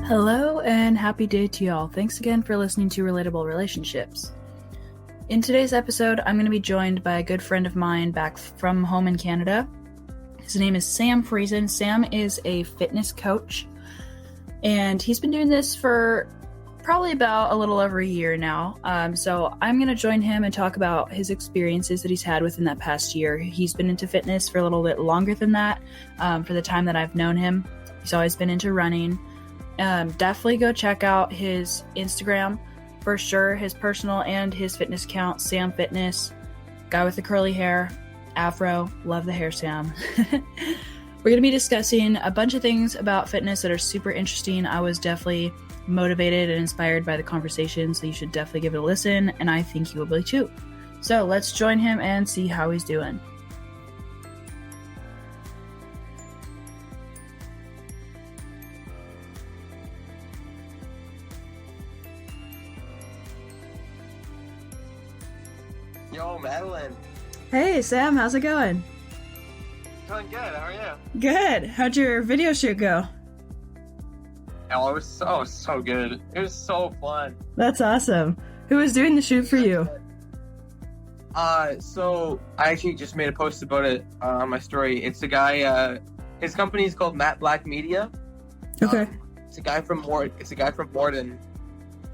Hello and happy day to y'all. Thanks again for listening to Relatable Relationships. In today's episode, I'm going to be joined by a good friend of mine back from home in Canada. His name is Sam Friesen. Sam is a fitness coach, and he's been doing this for probably about a little over a year now. So I'm going to join him and talk about his experiences that he's had within that past year. He's been into fitness for a little bit longer than that. For the time that I've known him, he's always been into running. Definitely go check out his Instagram for sure, his personal and his fitness account, Sam Fitness. Guy with the curly hair, afro, love the hair, Sam. We're going to be discussing a bunch of things about fitness that are super interesting. I was definitely motivated and inspired by the conversation, so you should definitely give it a listen, and I think you will be too. So let's join him and see how he's doing. Yo, Madeline. Hey, Sam, how's it going? Doing good. How are you? Good. How'd your video shoot go? Oh, it was so good. It was so fun. That's awesome. Who was doing the shoot for you? So I actually just made a post about it on my story. It's a guy. His company is called Matte Black Media. Okay. It's a guy from Morden.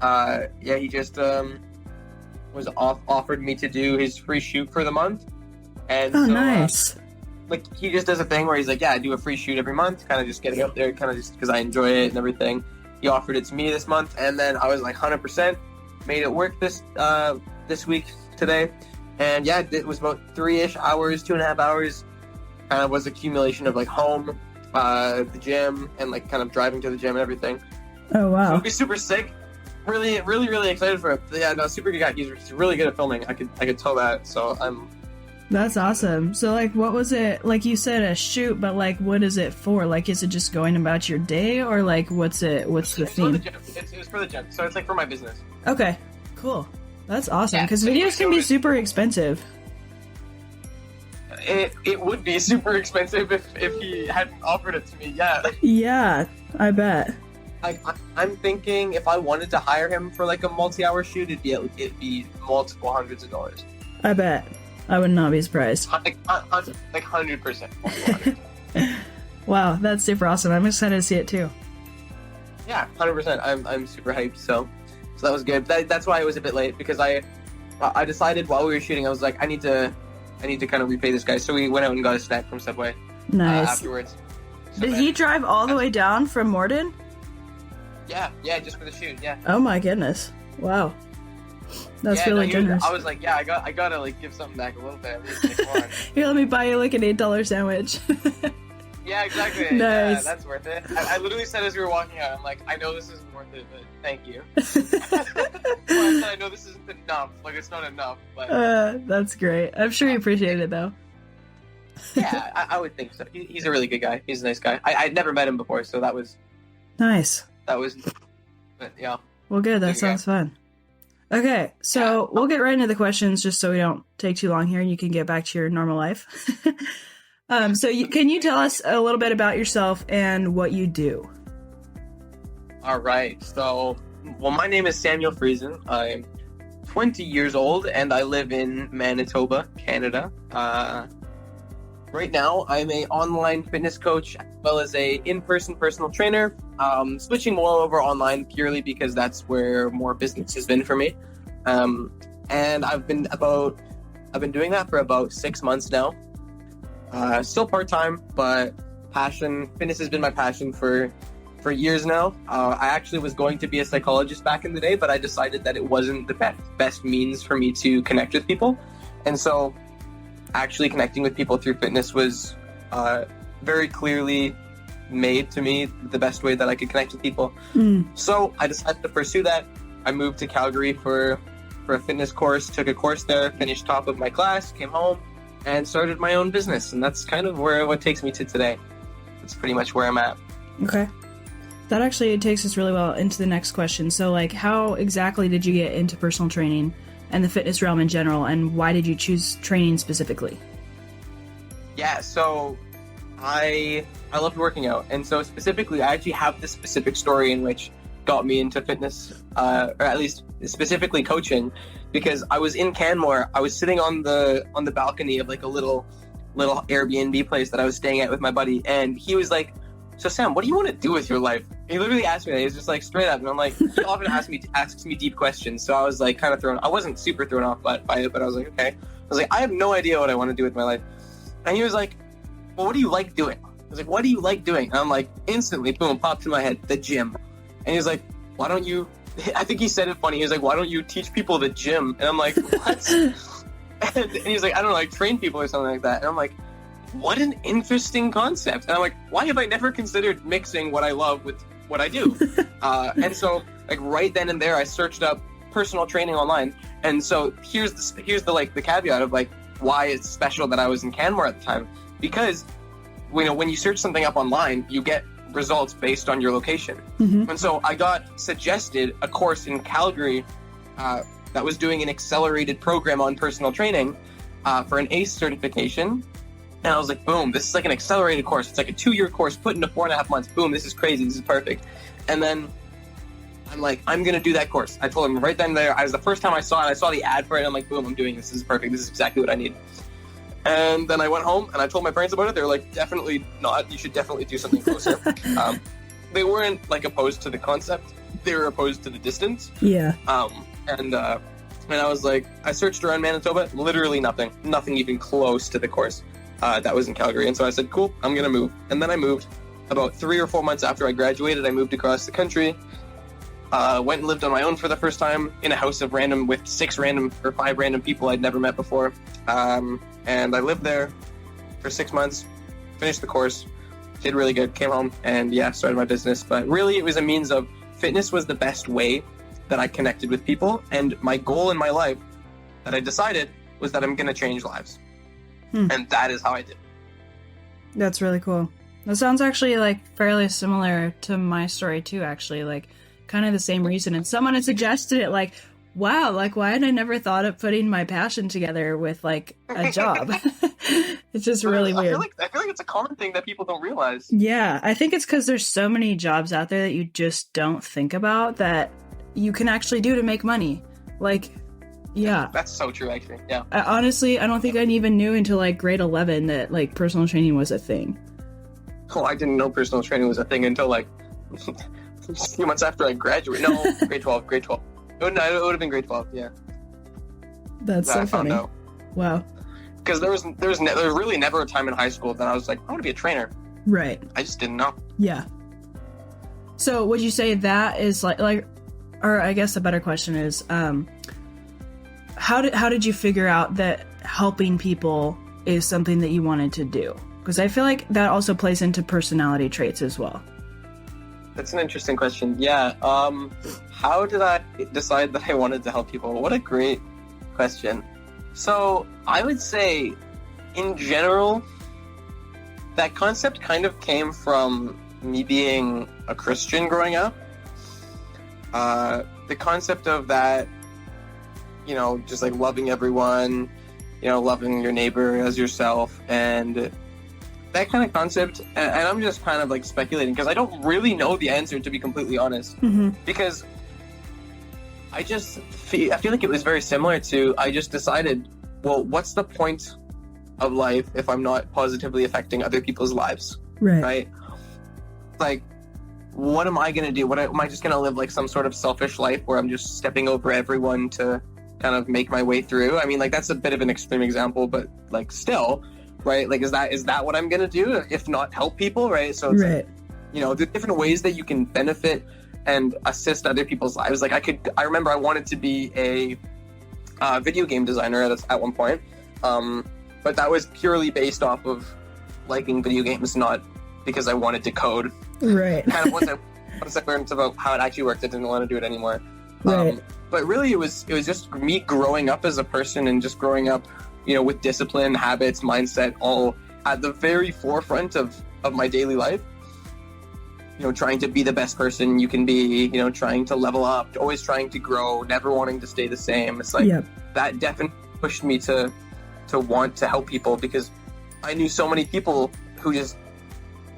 Yeah, he just was offered me to do his free shoot for the month, and oh, so, nice. Like, he just does a thing where he's like, yeah, I do a free shoot every month, kind of just getting out there, kind of just because I enjoy it and everything. He offered it to me this month, and then I was like 100%, made it work this week today. And yeah, it was about 3-ish hours, 2.5 hours. Kind of was accumulation of like home, the gym, and like kind of driving to the gym and everything. Oh, wow. So it'll be super sick. Really excited for it. Yeah, no, super good guy. He's really good at filming. I could tell that. So That's awesome. So, like, what was it? Like, you said a shoot, but, like, what is it for? Like, is it just going about your day, or, like, what's the theme? For the gym. It was for the gym, so it's, like, for my business. Okay, cool. That's awesome, because Yeah, videos can be super expensive. It would be super expensive if he hadn't offered it to me, yeah. Yeah, I bet. I'm thinking if I wanted to hire him for, like, a multi-hour shoot, it'd be multiple hundreds of dollars. I bet. I would not be surprised. Like 100%. Wow, that's super awesome. I'm excited to see it too. Yeah, 100%. I'm super hyped. So that was good. That's why I was a bit late, because I decided while we were shooting, I was like, I need to kind of repay this guy. So we went out and got a snack from Subway. Nice. Afterwards. So Did he drive all the way down from Morden? Yeah, just for the shoot. Yeah. Oh my goodness! Wow, that's really generous. I was like, yeah, I gotta like give something back a little bit. At least, like, Here, let me buy you like an $8 sandwich. Yeah, exactly. Nice. Yeah, that's worth it. I literally said as we were walking out, I'm like, I know this isn't worth it, but thank you. Well, I know this isn't enough. Like, it's not enough, but... That's great. I'm sure he appreciated it, though. Yeah, I would think so. He's a really good guy. He's a nice guy. I'd never met him before, so that was... Nice. But, yeah. Well, good. That sounds fun. Okay, so we'll get right into the questions just so we don't take too long here and you can get back to your normal life. Can you tell us a little bit about yourself and what you do? All right. So, well, my name is Samuel Friesen. I'm 20 years old and I live in Manitoba, Canada. Right now, I'm an online fitness coach as well as a in-person personal trainer. Switching more over online purely because that's where more business has been for me. And I've been doing that for about 6 months now. Still part-time, but fitness has been my passion for years now. I actually was going to be a psychologist back in the day, but I decided that it wasn't the best means for me to connect with people. And so actually connecting with people through fitness was very clearly made to me the best way that I could connect with people. So I decided to pursue that. I moved to Calgary for a fitness course, took a course there, finished top of my class, came home, and started my own business. And that's kind of what takes me to today. That's pretty much where I'm at. Okay. That actually takes us really well into the next question. So, like, how exactly did you get into personal training and the fitness realm in general, and why did you choose training specifically? Yeah, so I loved working out, and so specifically, I actually have this specific story in which got me into fitness, or at least specifically coaching, because I was in Canmore. I was sitting on the balcony of like a little Airbnb place that I was staying at with my buddy, and he was like, "So Sam, what do you want to do with your life?" He literally asked me that. He was just like straight up, and I'm like, he often asks me deep questions, so I was like kind of thrown. I wasn't super thrown off by it, but I was like, okay. I was like, I have no idea what I want to do with my life, and he was like, "Well, what do you like doing?" I was like, "What do you like doing?" And I'm like, instantly, boom, popped in my head, the gym. And he was like, "Why don't you?" I think he said it funny. He was like, "Why don't you teach people the gym?" And I'm like, "What?" and he was like, "I don't know, like train people or something like that." And I'm like, what an interesting concept. And I'm like, why have I never considered mixing what I love with what I do? And so like right then and there, I searched up personal training online. And so here's the like the caveat of like why it's special that I was in Canmore at the time, because when you search something up online, you get results based on your location. Mm-hmm. And so I got suggested a course in Calgary that was doing an accelerated program on personal training for an ACE certification. And I was like, boom, this is like an accelerated course. It's like a 2-year course put into 4.5 months. Boom, this is crazy. This is perfect. And then I'm like, I'm going to do that course. I told him right then and there. I was the first time I saw it. I saw the ad for it. I'm like, boom, I'm doing this. This is perfect. This is exactly what I need. And then I went home and I told my parents about it. They were like, definitely not. You should definitely do something closer. They weren't like opposed to the concept. They were opposed to the distance. Yeah. And I was like, I searched around Manitoba. Literally nothing even close to the course that was in Calgary. And so I said, cool, I'm going to move. And then I moved. About 3 or 4 months after I graduated, I moved across the country. Went and lived on my own for the first time in a house of with 5 random people I'd never met before. And I lived there for 6 months, finished the course, did really good, came home, and started my business. But really, it was a means of fitness was the best way that I connected with people. And my goal in my life that I decided was that I'm going to change lives. And that is how I did. That's really cool. That sounds actually like fairly similar to my story too, actually, like kind of the same reason. And someone had suggested it, like, wow, like why had I never thought of putting my passion together with like a job? It's just really weird. I feel like it's a common thing that people don't realize. Yeah, I think it's because there's so many jobs out there that you just don't think about that you can actually do to make money. Like, yeah. That's so true, actually. Yeah. Honestly, I don't think I even knew until like grade 11 that like personal training was a thing. Oh, I didn't know personal training was a thing until like a few months after I graduated. No, grade 12. It would have been grade 12, yeah. That's so funny. Wow. Because there was really never a time in high school that I was like, I want to be a trainer. Right. I just didn't know. Yeah. So would you say that is like, or I guess a better question is, how did you figure out that helping people is something that you wanted to do? Because I feel like that also plays into personality traits as well. That's an interesting question. Yeah. How did I decide that I wanted to help people? What a great question. So I would say, in general, that concept kind of came from me being a Christian growing up. The concept of that, just like loving everyone, loving your neighbor as yourself, and that kind of concept. And I'm just kind of like speculating because I don't really know the answer, to be completely honest. Mm-hmm. Because I feel like it was very similar to, I just decided, well, what's the point of life if I'm not positively affecting other people's lives? Right? Like, what am I going to do? Am I just going to live like some sort of selfish life where I'm just stepping over everyone to kind of make my way through? I mean, like, that's a bit of an extreme example, but like still, right? Like, is that what I'm going to do? If not help people, right? So it's like, the different ways that you can benefit and assist other people's lives. Like I remember I wanted to be a video game designer at one point. But that was purely based off of liking video games, not because I wanted to code. Right. Kind of once I learned about how it actually worked, I didn't want to do it anymore. Right. But really it was just me growing up as a person and just growing up, with discipline, habits, mindset, all at the very forefront of my daily life. Trying to be the best person you can be, trying to level up, always trying to grow, never wanting to stay the same. It's like, that definitely pushed me to want to help people, because I knew so many people who just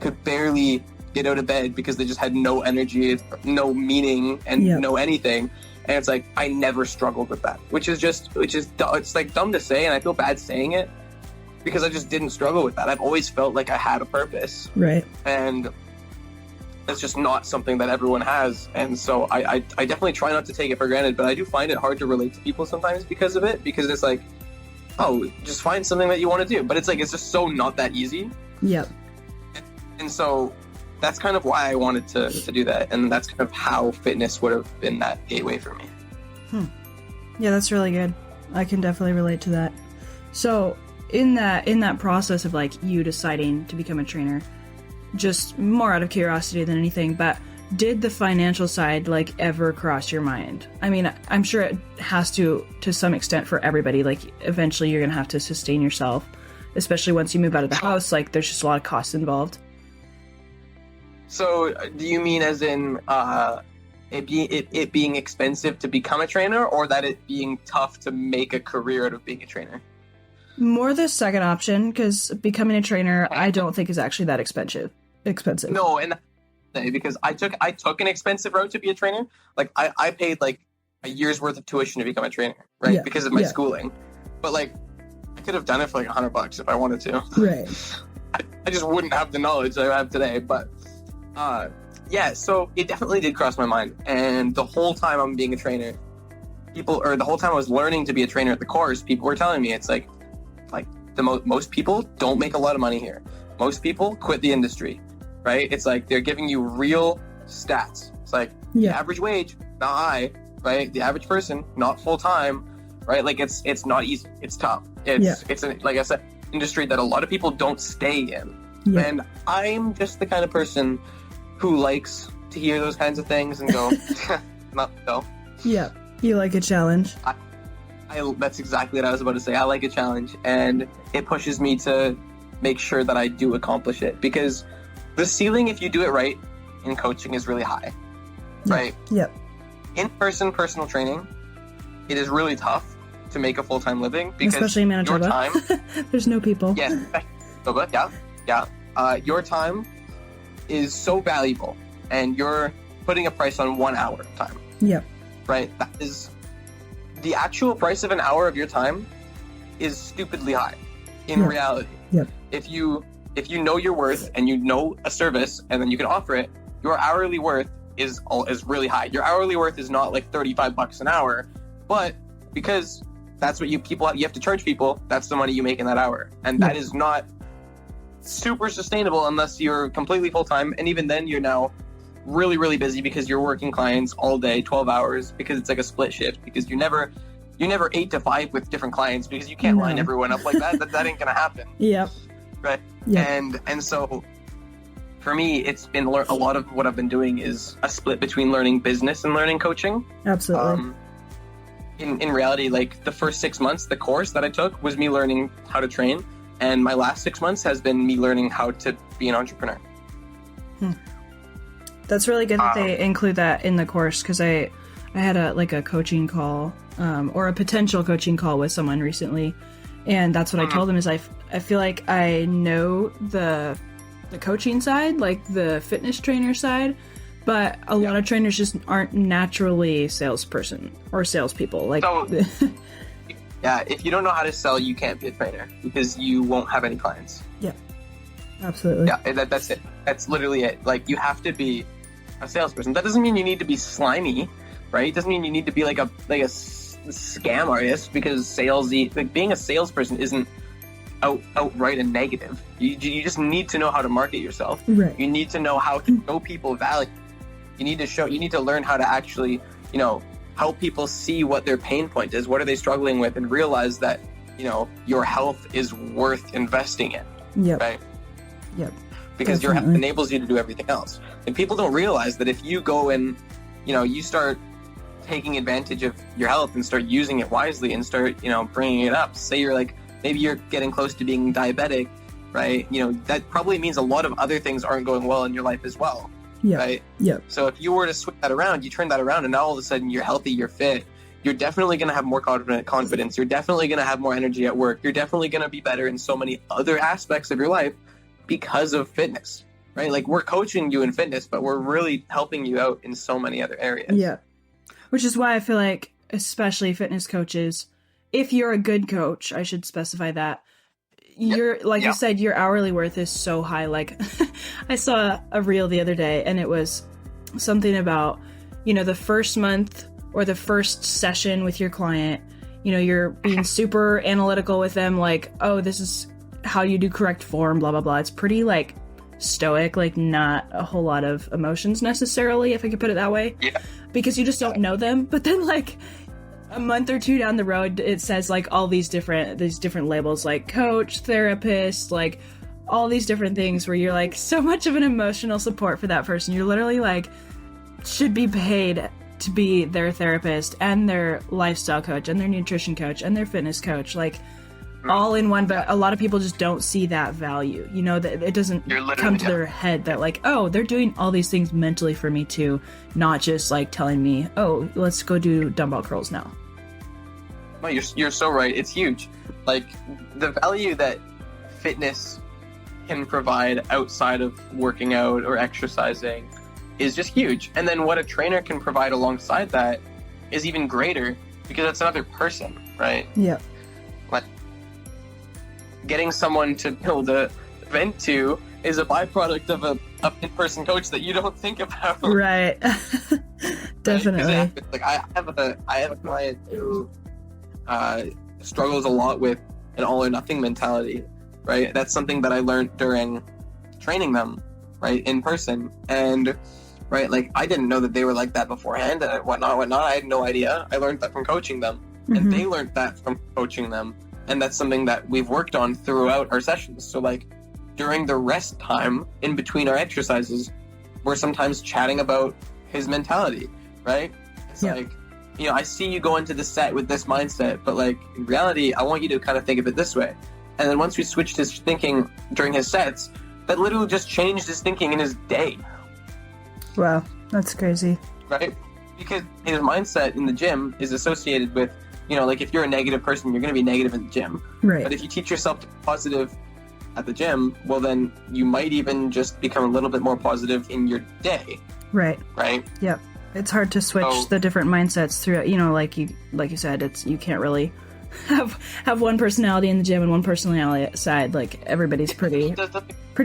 could barely get out of bed because they just had no energy, no meaning, and no anything. And it's like, I never struggled with that, which is it's like dumb to say, and I feel bad saying it because I just didn't struggle with that. I've always felt like I had a purpose. Right. And it's just not something that everyone has. And so I definitely try not to take it for granted, but I do find it hard to relate to people sometimes because of it, because it's like, oh, just find something that you want to do. But it's like, it's just so not that easy. Yep. And so that's kind of why I wanted to do that. And that's kind of how fitness would have been that gateway for me. Yeah, that's really good. I can definitely relate to that. So in that process of like you deciding to become a trainer, just more out of curiosity than anything, but did the financial side like ever cross your mind? I mean, I'm sure it has to some extent for everybody. Like eventually you're going to have to sustain yourself, especially once you move out of the house. Like there's just a lot of costs involved. So, do you mean as in it being expensive to become a trainer, or that it being tough to make a career out of being a trainer? More the second option, because becoming a trainer, I don't think is actually that expensive. No, and because I took an expensive route to be a trainer. Like I paid like a year's worth of tuition to become a trainer, right? Because of my schooling. But like I could have done it for like $100 if I wanted to. Right. I just wouldn't have the knowledge that I have today, but. So it definitely did cross my mind. And the whole time I'm being a trainer, the whole time I was learning to be a trainer at the course, people were telling me it's like most people don't make a lot of money here. Most people quit the industry, right? It's like they're giving you real stats. It's like the average wage, not high, right? The average person, not full time, right? Like it's not easy. It's tough. It's like I said, industry that a lot of people don't stay in. Yeah. And I'm just the kind of person who likes to hear those kinds of things and go, not so. Yeah, you like a challenge. That's exactly what I was about to say. I like a challenge, and it pushes me to make sure that I do accomplish it, because the ceiling, if you do it right in coaching, is really high, right? Yep. In-person personal training, it is really tough to make a full-time living because especially in Manitoba. Your time, there's no people. Yes, yeah. Your time is so valuable, and you're putting a price on 1 hour of time. Yep. Right? That is the actual price of an hour of your time is stupidly high in reality. Yep. If you know your worth and you know a service and then you can offer it, your hourly worth is really high. Your hourly worth is not like $35 an hour, but because that's what you have to charge people, that's the money you make in that hour. And that is not super sustainable unless you're completely full-time, and even then you're now really, really busy because you're working clients all day, 12 hours, because it's like a split shift, because you're never 8 to 5 with different clients, because you can't line everyone up like that. That ain't gonna happen. Yep. Right. Yep. And so for me, it's been a lot of what I've been doing is a split between learning business and learning coaching. Absolutely. In reality, like the first 6 months, the course that I took was me learning how to train, and my last 6 months has been me learning how to be an entrepreneur. That's really good that they include that in the course, because I had a coaching call or a potential coaching call with someone recently, and that's what I told them is I feel like I know the coaching side, like the fitness trainer side, but a lot of trainers just aren't naturally salesperson or salespeople. Like, so, if you don't know how to sell, you can't be a trainer because you won't have any clients. Yeah, absolutely. Yeah, that's it. That's literally it. Like, you have to be a salesperson. That doesn't mean you need to be slimy, right? It doesn't mean you need to be like a scam artist, because being a salesperson isn't outright a negative. You just need to know how to market yourself. Right. You need to know how to show people value. You need to learn how to actually, help people see what their pain point is, what are they struggling with, and realize that, your health is worth investing in. Yep. Right? Yep. Because your health enables you to do everything else. And people don't realize that if you go and, you start taking advantage of your health and start using it wisely and start, bringing it up. Say you're like, maybe you're getting close to being diabetic, right? That probably means a lot of other things aren't going well in your life as well. Yeah. Right? Yeah. So if you were to switch that around, you turn that around, and now all of a sudden you're healthy, you're fit, you're definitely going to have more confidence. You're definitely going to have more energy at work. You're definitely going to be better in so many other aspects of your life because of fitness. right? Like, we're coaching you in fitness, but we're really helping you out in so many other areas. Yeah. Which is why I feel like, especially fitness coaches, if you're a good coach, I should specify that, you're, like you said, your hourly worth is so high. Like, I saw a reel the other day, and it was something about, the first month or the first session with your client, you're being super analytical with them, like, oh, this is how you do correct form, blah, blah, blah. It's pretty, like, stoic, like, not a whole lot of emotions necessarily, if I could put it that way. Yeah. Because you just don't know them. But then, like, a month or two down the road, it says, like, all these different labels, like coach, therapist, like, all these different things where you're, like, so much of an emotional support for that person. You're literally, like, should be paid to be their therapist and their lifestyle coach and their nutrition coach and their fitness coach, like, all in one. But a lot of people just don't see that value, that it doesn't come to their head that, like, oh, they're doing all these things mentally for me too, not just, like, telling me, oh, let's go do dumbbell curls now. No, you're so right. It's huge. Like, the value that fitness can provide outside of working out or exercising is just huge. And then what a trainer can provide alongside that is even greater, because it's another person, right? Yeah. Like, getting someone to build a vent to is a byproduct of a in-person coach that you don't think about. Right. Definitely. Right? Like, I have a client who struggles a lot with an all or nothing mentality, right? That's something that I learned during training them, right, in person. And, right, like, I didn't know that they were like that beforehand and whatnot. I had no idea. I learned that from coaching them. Mm-hmm. And they learned that from coaching them. And that's something that we've worked on throughout our sessions. So, like, during the rest time in between our exercises, we're sometimes chatting about his mentality, right? It's like, I see you go into the set with this mindset, but, like, in reality, I want you to kind of think of it this way. And then once we switched his thinking during his sets, that literally just changed his thinking in his day. Wow, that's crazy. Right? Because his mindset in the gym is associated with, like, if you're a negative person, you're going to be negative in the gym. Right. But if you teach yourself to be positive at the gym, well, then you might even just become a little bit more positive in your day. Right. Right? Yep. It's hard to switch the different mindsets through, like you said, you can't really have one personality in the gym and one personality outside. Like, everybody's pretty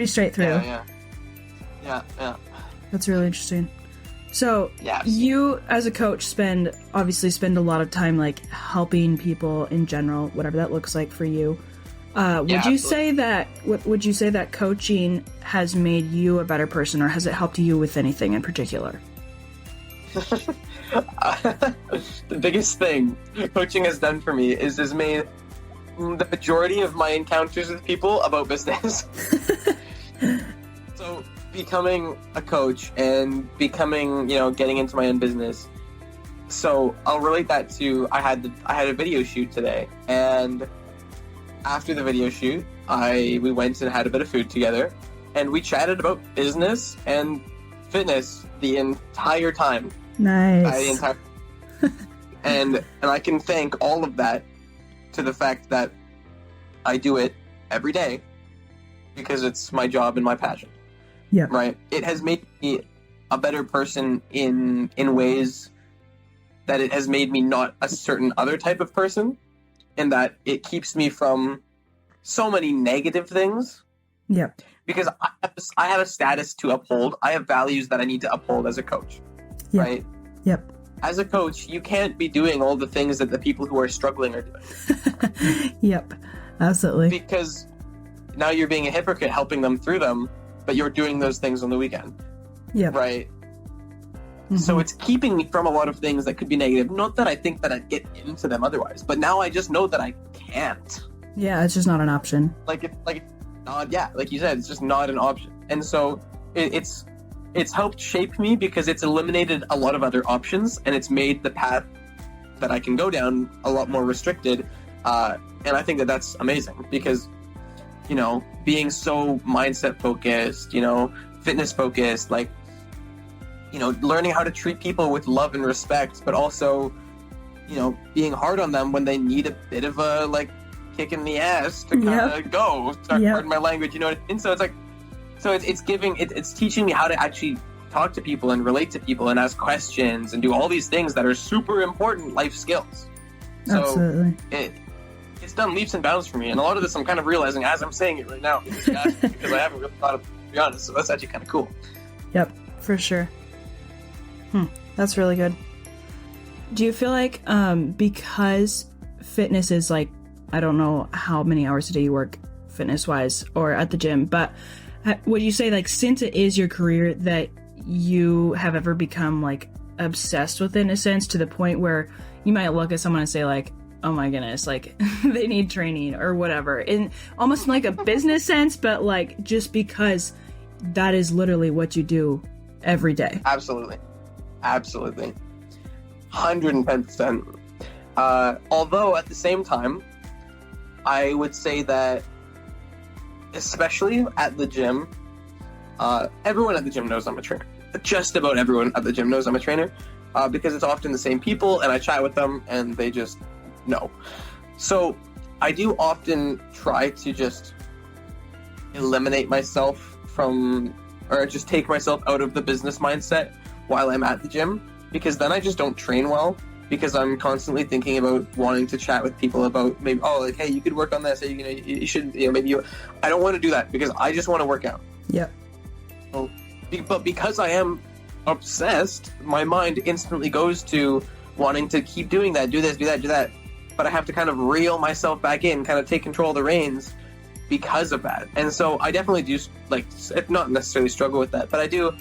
straight through. Yeah. That's really interesting. So you, as a coach, obviously spend a lot of time, like, helping people in general, whatever that looks like for you. Would you say that coaching has made you a better person, or has it helped you with anything in particular? The biggest thing coaching has done for me is has made the majority of my encounters with people about business. So becoming a coach and becoming, getting into my own business. So I'll relate that to, I had a video shoot today, and after the video shoot, we went and had a bit of food together, and we chatted about business and fitness the entire time. Nice. And I can thank all of that to the fact that I do it every day because it's my job and my passion. Yeah. Right. It has made me a better person in ways that it has made me not a certain other type of person, in that it keeps me from so many negative things. Yeah. Because I have a status to uphold. I have values that I need to uphold as a coach. Yep. Right? Yep. As a coach, you can't be doing all the things that the people who are struggling are doing. Yep. Absolutely. Because now you're being a hypocrite helping them through them, but you're doing those things on the weekend. Yep. Right? Mm-hmm. So it's keeping me from a lot of things that could be negative. Not that I think that I'd get into them otherwise, but now I just know that I can't. Yeah, it's just not an option. Like you said, it's just not an option. And so it's helped shape me because it's eliminated a lot of other options, and it's made the path that I can go down a lot more restricted. And I think that that's amazing because, being so mindset focused, fitness focused, like, learning how to treat people with love and respect, but also, being hard on them when they need a bit of a, like, kick in the ass to kind of go. Pardon my language, you know what I mean? So it's like, So it's teaching me how to actually talk to people and relate to people and ask questions and do all these things that are super important life skills. So Absolutely. It's done leaps and bounds for me, and a lot of this I'm kind of realizing as I'm saying it right now because I haven't really thought of it, to be honest. So that's actually kind of cool. Yep, for sure. That's really good. Do you feel like because fitness is like, I don't know how many hours a day you work fitness wise or at the gym, but would you say like since it is your career that you have ever become like obsessed with it in a sense to the point where you might look at someone and say like, oh my goodness, like they need training or whatever, in almost like a business sense, but like just because that is literally what you do every day? Absolutely 110%. Although at the same time, I would say that especially at the gym, everyone at the gym knows I'm a trainer. Just about everyone at the gym knows I'm a trainer, because it's often the same people and I chat with them and they just know. So I do often try to just eliminate myself from, or just take myself out of the business mindset while I'm at the gym, because then I just don't train well, because I'm constantly thinking about wanting to chat with people about maybe, oh, like, hey, you could work on this, hey, you should, maybe you, I don't want to do that because I just want to work out. Yep. So, but because I am obsessed, my mind instantly goes to wanting to keep doing that, do this, do that, do that. But I have to kind of reel myself back in, kind of take control of the reins because of that. And so I definitely do, like, not necessarily struggle with that, but I do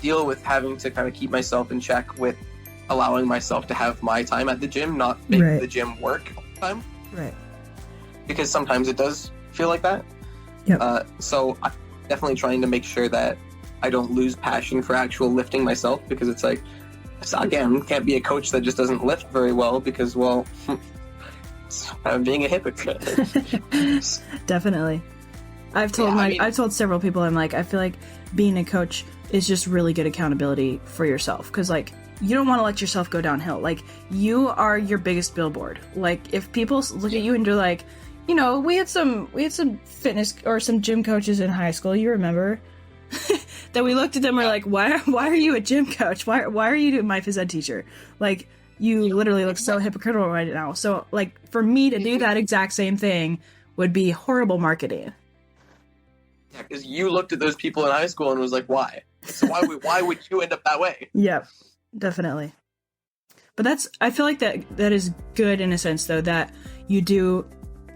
deal with having to kind of keep myself in check with allowing myself to have my time at the gym, not make the gym work all the time. Right. Because sometimes it does feel like that. Yep. So I'm definitely trying to make sure that I don't lose passion for actual lifting myself, because it's like, again, can't be a coach that just doesn't lift very well because, well, I'm being a hypocrite. Definitely. I've told several people, I'm like, I feel like being a coach is just really good accountability for yourself, because like you don't want to let yourself go downhill. Like, you are your biggest billboard. Like, if people look at you and they're like, we had some fitness or some gym coaches in high school, you remember, that we looked at them and we're like, why are you a gym coach? Why are you my phys ed teacher? Like, you literally look so hypocritical right now. So like, for me to do that exact same thing would be horrible marketing. Yeah, because you looked at those people in high school and was like, why? So why would you end up that way? Yeah, definitely. But I feel like that is good in a sense, though, that you do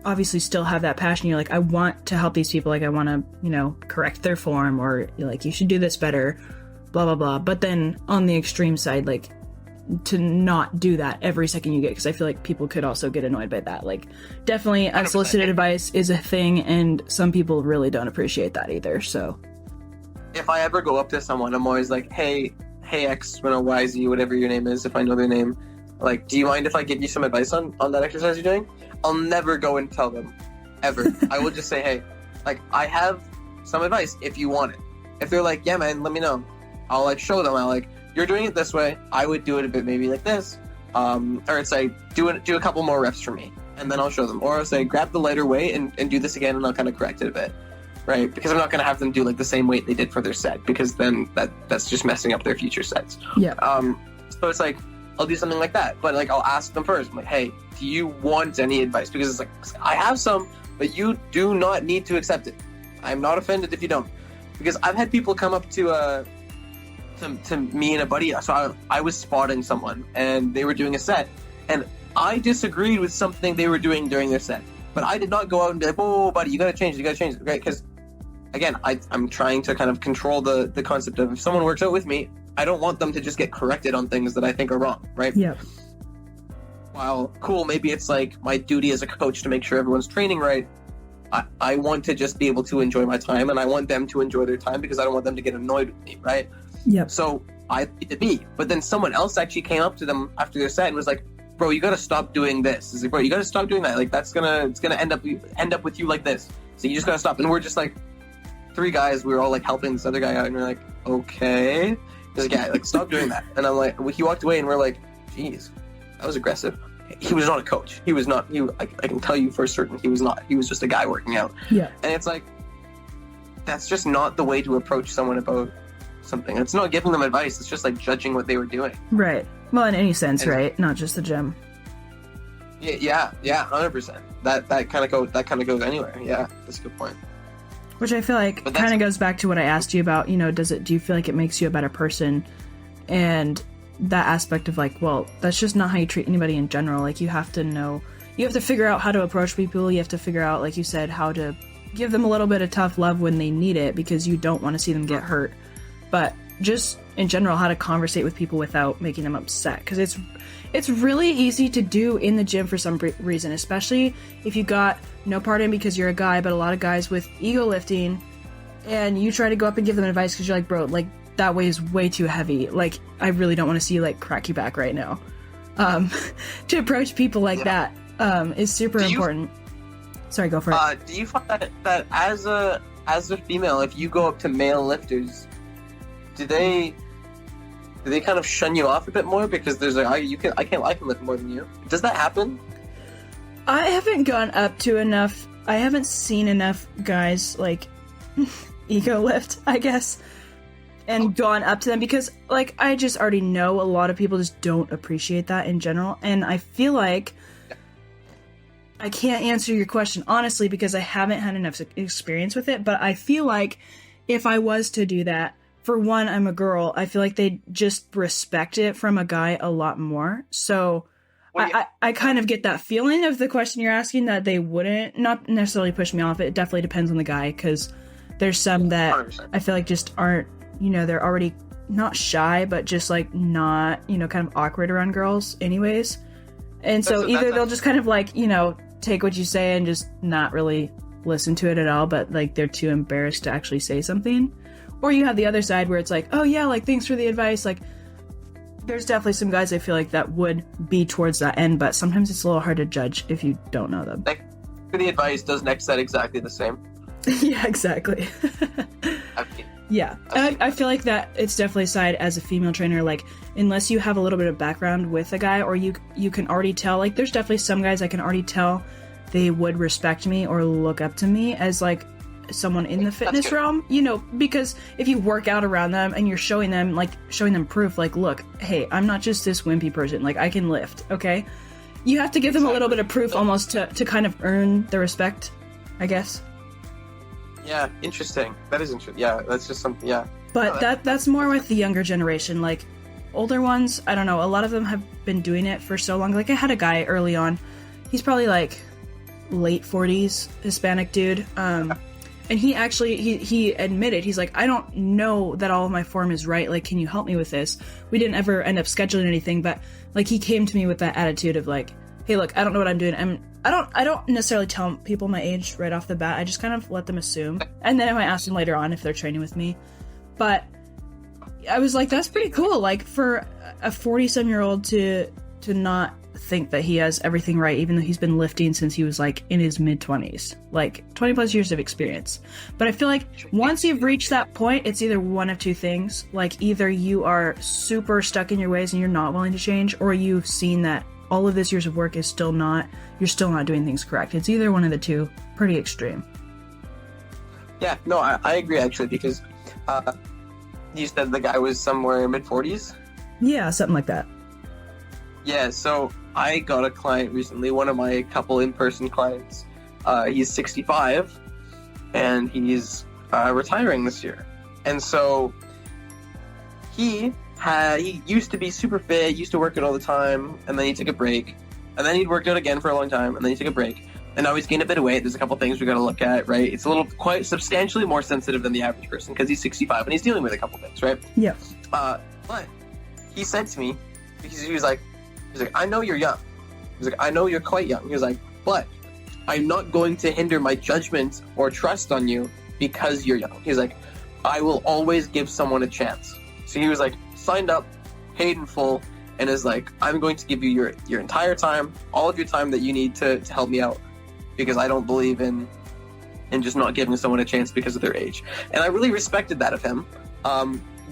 obviously still have that passion. You're like, I want to help these people. Like, I want to, correct their form, or you're like, you should do this better, blah, blah, blah. But then on the extreme side, like, to not do that every second you get, because I feel like people could also get annoyed by that. Like, definitely unsolicited advice is a thing, and some people really don't appreciate that either. So if I ever go up to someone, I'm always like, hey X, Y, Z, whatever your name is, if I know their name, like, do you mind if I give you some advice on that exercise you're doing? I'll never go and tell them, ever. I will just say, hey, like, I have some advice if you want it. If they're like, yeah, man, let me know, I'll like show them. I'll like, you're doing it this way, I would do it a bit maybe like this, or it's like, do a couple more reps for me, and then I'll show them. Or I'll say, grab the lighter weight and do this again, and I'll kind of correct it a bit, right? Because I'm not going to have them do like the same weight they did for their set, because then that's just messing up their future sets. Yeah. So it's like, I'll do something like that, but like, I'll ask them first. I'm like, hey, do you want any advice? Because it's like, I have some, but you do not need to accept it. I'm not offended if you don't. Because I've had people come up to me and a buddy. So I was spotting someone and they were doing a set, and I disagreed with something they were doing during their set, but I did not go out and be like, oh buddy, you gotta change it, right? Because again, I'm trying to kind of control the concept of, if someone works out with me, I don't want them to just get corrected on things that I think are wrong, right? Yeah. While cool, maybe it's like my duty as a coach to make sure everyone's training right, I want to just be able to enjoy my time, and I want them to enjoy their time, because I don't want them to get annoyed with me, right? Yep. So I did it be, but then someone else actually came up to them after their set and was like, bro, you gotta stop doing this. It's like, bro, you gotta stop doing that. Like, it's gonna end up with you like this. So you just gotta stop. And we're just like, three guys, we were all like helping this other guy out, and we're like, okay. He's like, yeah, like, stop doing that. And I'm like, he walked away, and we're like, geez, that was aggressive. He was not a coach. He was not. I can tell you for certain he was not. He was just a guy working out. Yeah. And it's like, that's just not the way to approach someone about something. It's not giving them advice. It's just like judging what they were doing. Right. Well, in any sense, right? Not just the gym. Yeah, 100%. That kind of goes anywhere. Yeah, that's a good point. Which I feel like kind of goes back to what I asked you about. Do you feel like it makes you a better person? And that aspect of like, well, that's just not how you treat anybody in general. Like, you have to figure out how to approach people. You have to figure out, like you said, how to give them a little bit of tough love when they need it, because you don't want to see them get hurt. But just in general, how to conversate with people without making them upset, because it's really easy to do in the gym for some reason, especially if you got no part in because you're a guy, but a lot of guys with ego lifting, and you try to go up and give them advice because you're like, bro, like, that weighs way too heavy. Like, I really don't want to see you, like, crack your back right now. To approach people like that is super important. Sorry, go for it. Do you find that as a female, if you go up to male lifters, do they kind of shun you off a bit more because there's like, I can lift more than you? Does that happen? I haven't gone up to enough. I haven't seen enough guys like ego lift, I guess, and gone up to them, because like, I just already know a lot of people just don't appreciate that in general, and I feel like I can't answer your question honestly because I haven't had enough experience with it, but I feel like if I was to do that, for one, I'm a girl, I feel like they just respect it from a guy a lot more. So I kind of get that feeling of the question you're asking, that they wouldn't, not necessarily push me off. It definitely depends on the guy, because there's some that 100%. I feel like just aren't, they're already not shy, but just like not, kind of awkward around girls anyways. And so either they'll just kind of like, take what you say and just not really listen to it at all, but like they're too embarrassed to actually say something. Or you have the other side where it's like, oh yeah, like, thanks for the advice. Like, there's definitely some guys I feel like that would be towards that end, but sometimes it's a little hard to judge if you don't know them. Thanks for the advice does next set exactly the same. Yeah, exactly. Yeah, I feel like that it's definitely a side as a female trainer, like, unless you have a little bit of background with a guy, or you can already tell, like, there's definitely some guys I can already tell they would respect me or look up to me as, like, someone in the fitness realm, because if you work out around them and you're showing them proof, like, look, hey, I'm not just this wimpy person, like, I can lift, okay? You have to give them a little bit of proof almost to kind of earn the respect, I guess. Yeah, interesting. That is interesting. Yeah, that's just something, yeah. But that's more with the younger generation. Like, older ones, I don't know, a lot of them have been doing it for so long. Like, I had a guy early on, he's probably like late 40s, Hispanic dude, and he actually, he admitted, he's like, I don't know that all of my form is right, like, can you help me with this? We didn't ever end up scheduling anything, but, like, he came to me with that attitude of, like, hey, look, I don't know what I'm doing. I don't necessarily tell people my age right off the bat. I just kind of let them assume. And then I might ask them later on if they're training with me. But I was like, that's pretty cool. Like, for a 40-some-year-old to not think that he has everything right, even though he's been lifting since he was, like, in his mid-20s. Like, 20-plus years of experience. But I feel like once you've reached that point, it's either one of two things. Like, either you are super stuck in your ways and you're not willing to change, or you've seen that all of this years of work is you're still not doing things correct. It's either one of the two. Pretty extreme. Yeah, no, I agree, actually, because you said the guy was somewhere mid-40s? Yeah, something like that. Yeah, so I got a client recently, one of my couple in-person clients. He's 65, and he's retiring this year. And so he used to be super fit, used to work out all the time, and then he took a break. And then he'd worked out again for a long time, and then he took a break. And now he's gained a bit of weight. There's a couple things we got to look at, right? It's quite substantially more sensitive than the average person because he's 65 and he's dealing with a couple things, right? Yeah. But he said to me, because he was like, I know you're young. He's like, I know you're quite young. He was like, but I'm not going to hinder my judgment or trust on you because you're young. He's like, I will always give someone a chance. So he was like, signed up, paid in full, and is like, I'm going to give you your entire time, all of your time that you need to help me out, because I don't believe in just not giving someone a chance because of their age. And I really respected that of him.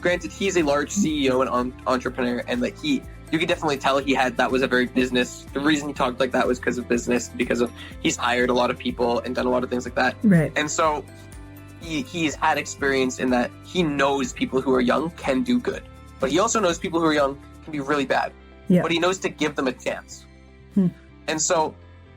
Granted, he's a large CEO and entrepreneur, and like you could definitely tell that was a very business. The reason he talked like that was because of business, because of he's hired a lot of people and done a lot of things like that. Right. And so he's had experience in that he knows people who are young can do good, but he also knows people who are young can be really bad. Yeah. But he knows to give them a chance. Hmm. And so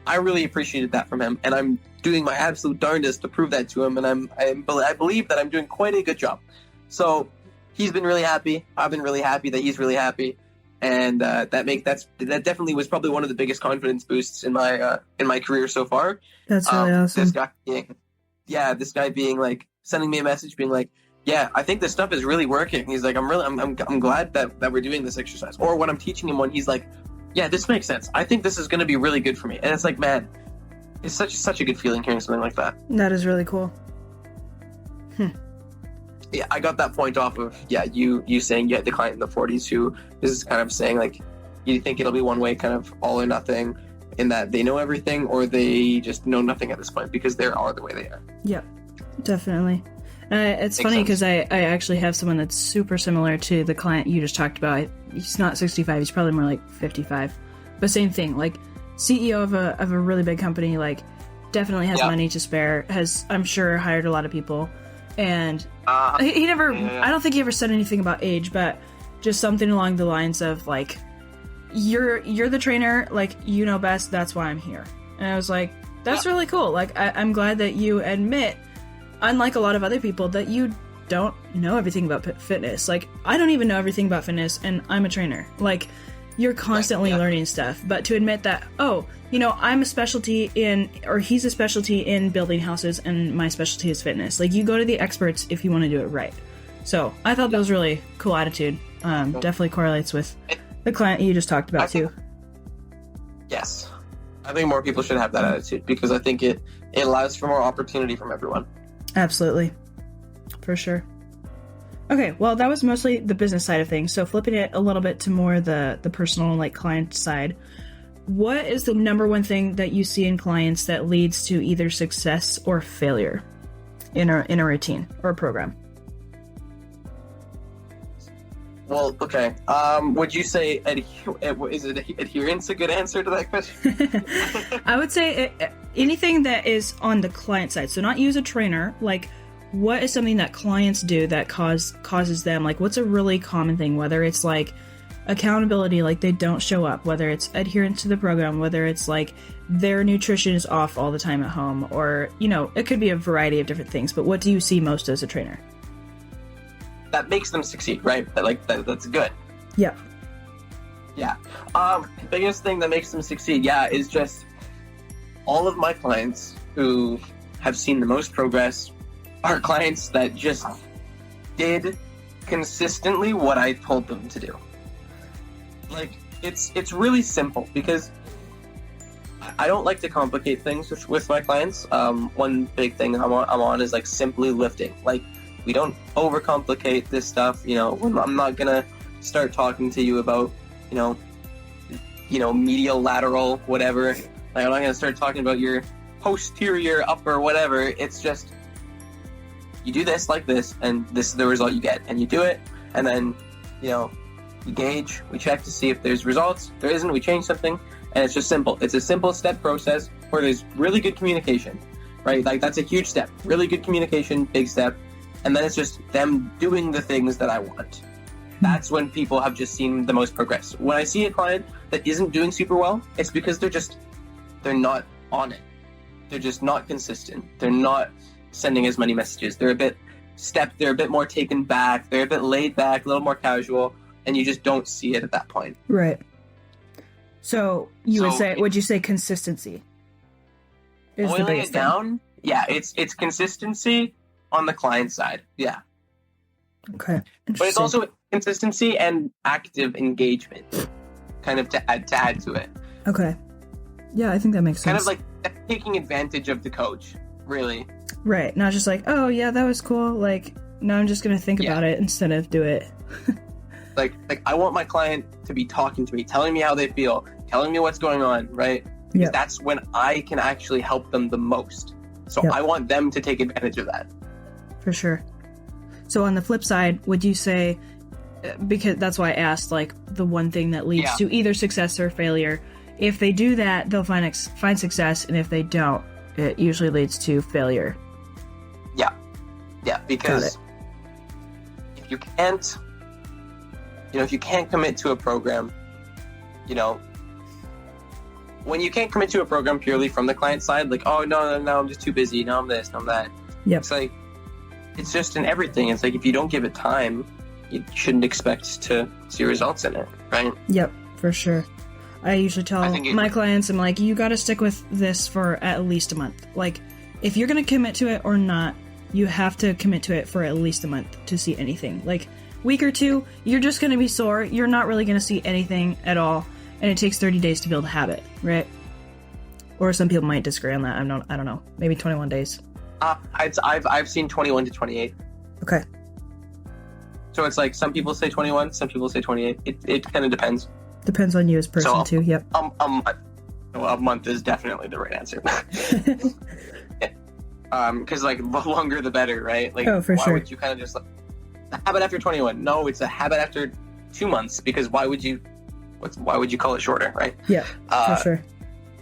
I really appreciated that from him, and I'm doing my absolute darndest to prove that to him, and I believe that I'm doing quite a good job. So he's been really happy. I've been really happy that he's really happy, and that definitely was probably one of the biggest confidence boosts in my career so far. That's really awesome. This guy being like sending me a message, being like, "Yeah, I think this stuff is really working." He's like, I'm glad that we're doing this exercise." Or when I'm teaching him one, he's like, "Yeah, this makes sense. I think this is going to be really good for me." And it's like, man, it's such a good feeling hearing something like that. That is really cool. Yeah, I got that point off of you saying you had the client in the 40s who is kind of saying like, you think it'll be one way, kind of all or nothing, in that they know everything or they just know nothing at this point because they are the way they are. Yep, definitely. It's Makes funny because sense. I actually have someone that's super similar to the client you just talked about. He's not 65, he's probably more like 55. But same thing, like CEO of a really big company, like definitely has money to spare, has, I'm sure, hired a lot of people. And he never, I don't think he ever said anything about age, but just something along the lines of like, you're the trainer, like, you know best, that's why I'm here. And I was like, that's really cool. Like, I'm glad that you admit, unlike a lot of other people, that you don't know everything about fitness. Like, I don't even know everything about fitness, and I'm a trainer. Like, you're constantly learning stuff. But to admit that, oh, I'm a specialty in, or he's a specialty in building houses, and my specialty is fitness. Like, you go to the experts if you want to do it right. So I thought that was really cool attitude. Definitely correlates with the client you just talked about too. Yes. I think more people should have that attitude because I think it allows for more opportunity from everyone. Absolutely. For sure. Okay, well, that was mostly the business side of things. So flipping it a little bit to more the personal, like, client side, what is the number one thing that you see in clients that leads to either success or failure in a routine or a program? Well, okay. Would you say is adherence a good answer to that question? I would say anything that is on the client side. So not you as a trainer, like, what is something that clients do that causes them, like, what's a really common thing, whether it's like accountability, like they don't show up, whether it's adherence to the program, whether it's like their nutrition is off all the time at home, or, it could be a variety of different things. But what do you see most as a trainer? That makes them succeed, right? That's good. Yeah. Yeah. Biggest thing that makes them succeed, is just all of my clients who have seen the most progress are clients that just did consistently what I told them to do. Like, it's really simple because I don't like to complicate things with my clients. One big thing I'm on is like simply lifting. Like, we don't overcomplicate this stuff. I'm not gonna start talking to you about, medial, lateral, whatever. Like, I'm not gonna start talking about your posterior, upper, whatever. It's just, you do this like this, and this is the result you get. And you do it, and then, we gauge, we check to see if there's results. If there isn't, we change something, and it's just simple. It's a simple step process where there's really good communication, right? Like, that's a huge step. Really good communication, big step. And then it's just them doing the things that I want. That's when people have just seen the most progress. When I see a client that isn't doing super well, it's because they're not on it. They're just not consistent. They're not sending as many messages. They're a bit they're a bit more taken back. They're a bit laid back, a little more casual, and you just don't see it at that point. Right. So would you say consistency is the biggest thing? Down, it's consistency on the client side. Yeah. Okay. But it's also consistency and active engagement, kind of to add to it. Okay. Yeah, I think that makes sense. Kind of like taking advantage of the coach, really. Right. Not just like, oh yeah, that was cool. Like, now I'm just gonna think about it instead of do it. like I want my client to be talking to me, telling me how they feel, telling me what's going on, right? Because that's when I can actually help them the most. So I want them to take advantage of that. For sure. So on the flip side, would you say, because that's why I asked, like, the one thing that leads to either success or failure, if they do that, they'll find success, and if they don't, it usually leads to failure. Yeah. Yeah, because if you can't, if you can't commit to a program, when you can't commit to a program purely from the client side, like, oh, no, I'm just too busy. No, I'm this, no, I'm that. Yep. It's like, it's just in everything. It's like, if you don't give it time, you shouldn't expect to see results in it, right? Yep, for sure. I usually tell my clients, I'm like, you got to stick with this for at least a month. Like, if you're going to commit to it or not, you have to commit to it for at least a month to see anything. Like, week or two, you're just going to be sore. You're not really going to see anything at all. And it takes 30 days to build a habit, right? Or some people might disagree on that. I don't know. Maybe 21 days. I've seen 21 to 28. Okay. So it's like, some people say 21, some people say 28. It kind of depends. Depends on you as a person, too. Yep. A month is definitely the right answer. Because like, the longer the better, right? Like, for why sure. would you kind of just like, a habit after 21? No, it's a habit after 2 months. Because why would you call it shorter, right? Yeah, for sure.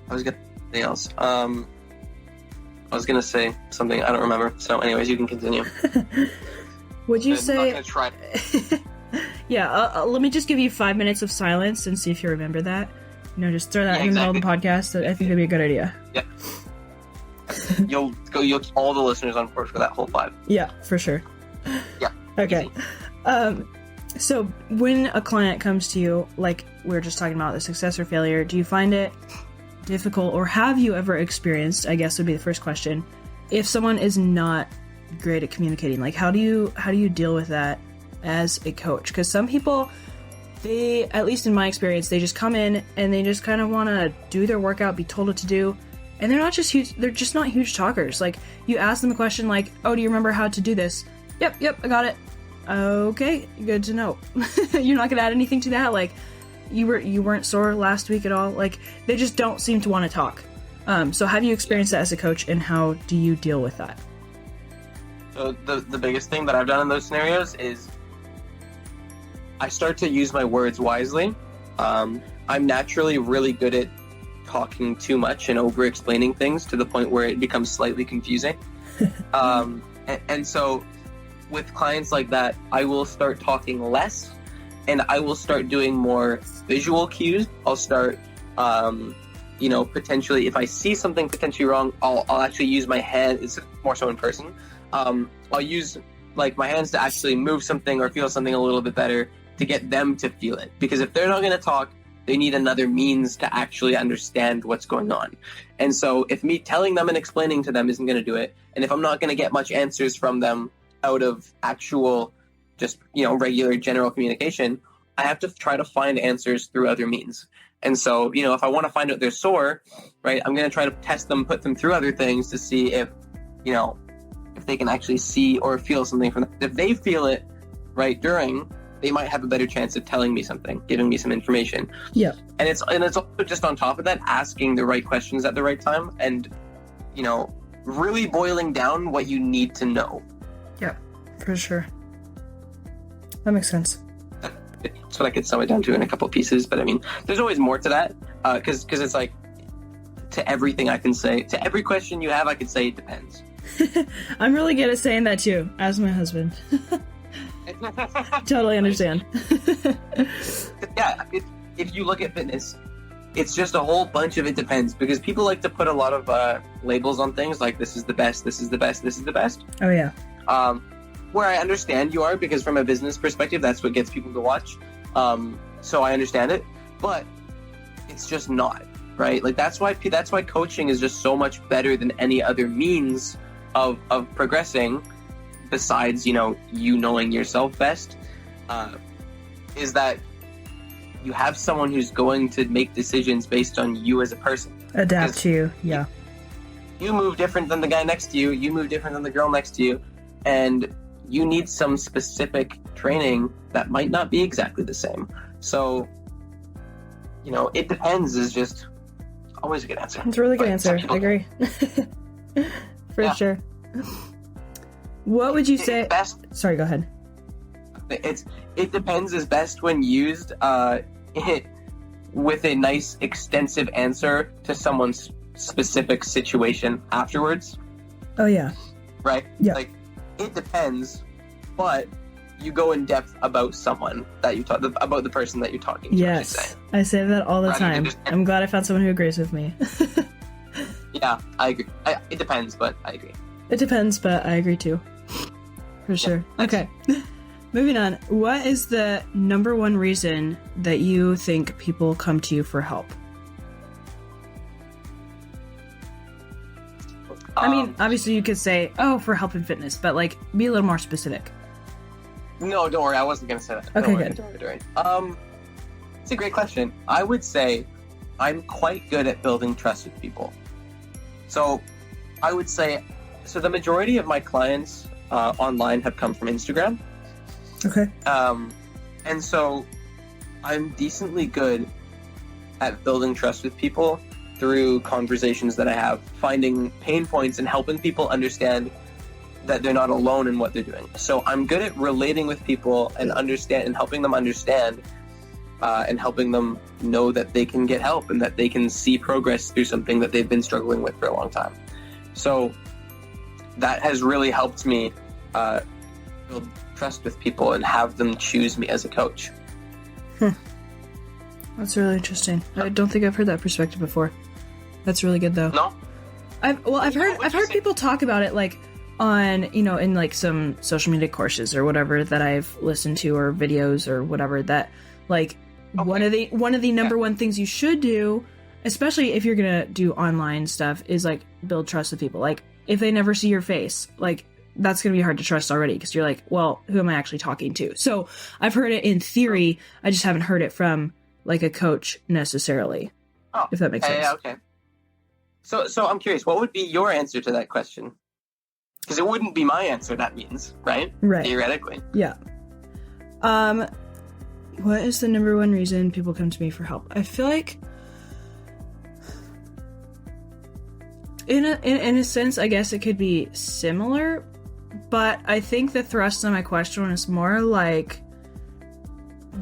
I was gonna say something else. I was gonna say something, I don't remember. So, anyways, you can continue. Would you say? I'm not gonna try. Yeah, let me just give you 5 minutes of silence and see if you remember that. Just throw that in the middle of the podcast. I think that'd be a good idea. Yeah. You'll all the listeners on board for that whole 5. Yeah, for sure. Yeah. Okay. So when a client comes to you, like we were just talking about the success or failure, do you find it difficult, or have you ever experienced, I guess would be the first question, if someone is not great at communicating? Like, how do you deal with that as a coach? Because some people, they, at least in my experience, they just come in and they just kind of want to do their workout, be told what to do, and they're just not huge talkers. Like, you ask them a question like, oh, do you remember how to do this? Yep, I got it. Okay, good to know. You're not gonna add anything to that? Like, you weren't sore last week at all? Like, they just don't seem to want to talk. So have you experienced that as a coach, and how do you deal with that? So the biggest thing that I've done in those scenarios is I start to use my words wisely. I'm naturally really good at talking too much and over-explaining things to the point where it becomes slightly confusing. And so with clients like that, I will start talking less, and I will start doing more visual cues. I'll start, potentially, if I see something potentially wrong, I'll actually use my hand. It's more so in person. I'll use like my hands to actually move something or feel something a little bit better to get them to feel it. Because if they're not going to talk, they need another means to actually understand what's going on. And so if me telling them and explaining to them isn't going to do it, and if I'm not going to get much answers from them out of actual just, regular general communication, I have to try to find answers through other means. And so, if I want to find out they're sore, right, I'm going to try to test them, put them through other things to see if, if they can actually see or feel something from them. If they feel it right during, they might have a better chance of telling me something, giving me some information. Yeah. And it's also just on top of that, asking the right questions at the right time and, really boiling down what you need to know. Yeah, for sure. That makes sense. That's what I could sum it down to in a couple of pieces. But I mean, there's always more to that because it's like, to everything I can say, to every question you have, I could say it depends. I'm really good at saying that too, as my husband. Totally understand. Yeah, if you look at fitness, it's just a whole bunch of it depends, because people like to put a lot of labels on things, like this is the best, this is the best, this is the best. Oh yeah. Where I understand you are, because from a business perspective, that's what gets people to watch. So I understand it, but it's just not, right? Like that's why coaching is just so much better than any other means of progressing, besides, you knowing yourself best, is that you have someone who's going to make decisions based on you as a person. Adapt to you, yeah. You move different than the guy next to you, you move different than the girl next to you, and you need some specific training that might not be exactly the same. So, it depends is just always a good answer. It's a really good answer. I agree. For sure. What would you say? Best, sorry, go ahead. It depends is best when used with a nice extensive answer to someone's specific situation afterwards. Oh yeah. Right? Yeah. Like it depends, but you go in depth about someone that you talk about the person that you're talking to. Yes, I say that all the time. I'm glad I found someone who agrees with me. Yeah, I agree. It depends, but I agree. It depends, but I agree too. For sure. Yeah, okay. Moving on. What is the number one reason that you think people come to you for help? I mean, obviously you could say, oh, for help in fitness, but like, be a little more specific. No, don't worry. I wasn't going to say that. Okay, good. good. Don't worry. It's a great question. I would say I'm quite good at building trust with people. So I would say, the majority of my clients online have come from Instagram. Okay. And so I'm decently good at building trust with people through conversations that I have, finding pain points and helping people understand that they're not alone in what they're doing. So I'm good at relating with people and helping them understand and helping them know that they can get help and that they can see progress through something that they've been struggling with for a long time. So that has really helped me build trust with people and have them choose me as a coach. That's really interesting. I don't think I've heard that perspective before. That's really good though. No? I've heard people talk about it like on, in like some social media courses or whatever that I've listened to, or videos or whatever, that like one of the number one things you should do, especially if you're going to do online stuff, is like build trust with people. Like if they never see your face, like that's going to be hard to trust already, because you're like, well, who am I actually talking to? So I've heard it in theory. I just haven't heard it from like a coach necessarily. Oh, if that makes sense. Yeah, okay. So I'm curious, what would be your answer to that question? Because it wouldn't be my answer, that means, right? Right. Theoretically. Yeah. What is the number one reason people come to me for help? I feel like in a sense, I guess it could be similar, but I think the thrust of my question is more like,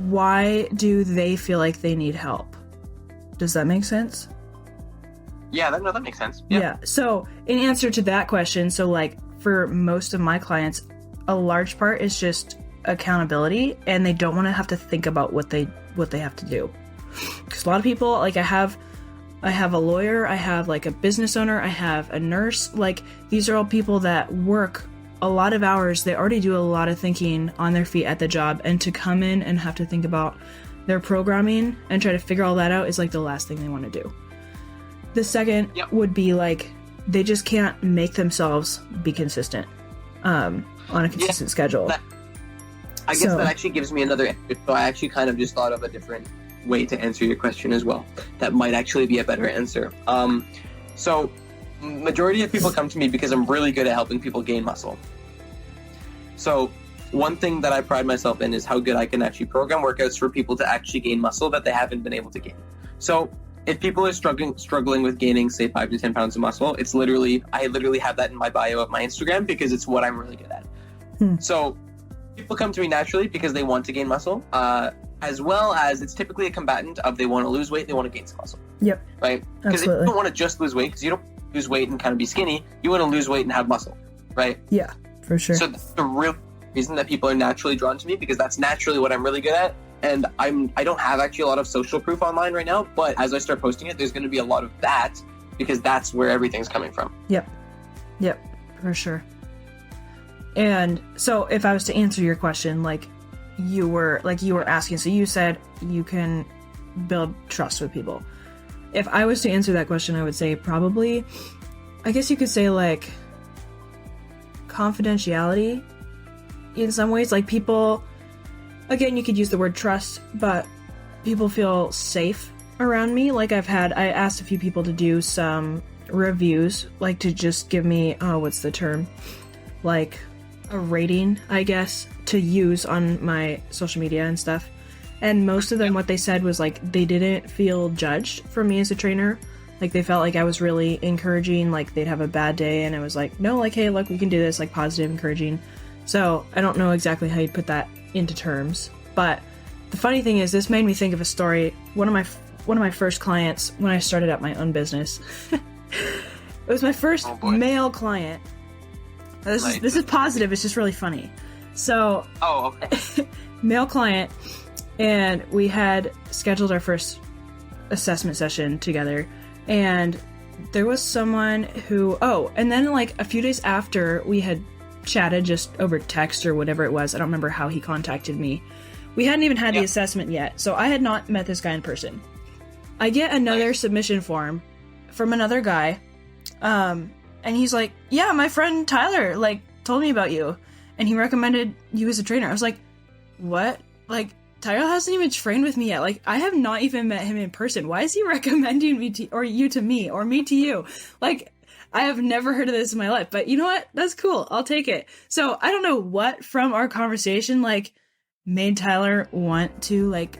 why do they feel like they need help? Does that make sense? Yeah, that makes sense. Yeah. So in answer to that question, so like for most of my clients, a large part is just accountability, and they don't want to have to think about what they have to do. Because a lot of people, like I have a lawyer, I have like a business owner, I have a nurse. Like these are all people that work a lot of hours. They already do a lot of thinking on their feet at the job, and to come in and have to think about their programming and try to figure all that out is like the last thing they want to do. The second would be like, they just can't make themselves be consistent on a consistent schedule. I guess that actually gives me another answer. So I actually kind of just thought of a different way to answer your question as well. That might actually be a better answer. So majority of people come to me because I'm really good at helping people gain muscle. So one thing that I pride myself in is how good I can actually program workouts for people to actually gain muscle that they haven't been able to gain. So if people are struggling with gaining, say, 5 to 10 pounds of muscle, I literally have that in my bio of my Instagram because it's what I'm really good at. So people come to me naturally because they want to gain muscle, as well as it's typically a combatant of they want to lose weight, they want to gain some muscle. Yep. Right? Because if you don't want to just lose weight, because you don't lose weight and kind of be skinny, you want to lose weight and have muscle, right? Yeah, for sure. So that's the real reason that people are naturally drawn to me, because that's naturally what I'm really good at. And I don't have actually a lot of social proof online right now, but as I start posting it, there's going to be a lot of that, because that's where everything's coming from. Yep, for sure. And so if I was to answer your question, like you were asking, so you said you can build trust with people. If I was to answer that question, I would say probably, I guess you could say like confidentiality in some ways. Like people, again, you could use the word trust, but people feel safe around me. Like I asked a few people to do some reviews, like to just give me, what's the term? Like a rating, I guess, to use on my social media and stuff. And most of them, what they said was like, they didn't feel judged for me as a trainer. Like they felt like I was really encouraging, like they'd have a bad day and I was like, no, like, hey, look, we can do this, like positive, encouraging. So I don't know exactly how you'd put that into terms, but the funny thing is, this made me think of a story. One of my first clients when I started up my own business, it was my first male client, This is positive. It's just really funny. So, okay. Male client, and we had scheduled our first assessment session together, and there was someone who, and then like a few days after we had chatted just over text or whatever it was, I don't remember how he contacted me. We hadn't even had the assessment yet, so I had not met this guy in person. I get another submission form from another guy, and he's like, yeah, my friend Tyler, like, told me about you, and he recommended you as a trainer. I was like, what? Like, Tyler hasn't even trained with me yet. Like, I have not even met him in person. Why is he recommending me to, or you to me, or me to you? Like, I have never heard of this in my life, but you know what? That's cool. I'll take it. So, I don't know what from our conversation, like, made Tyler want to, like,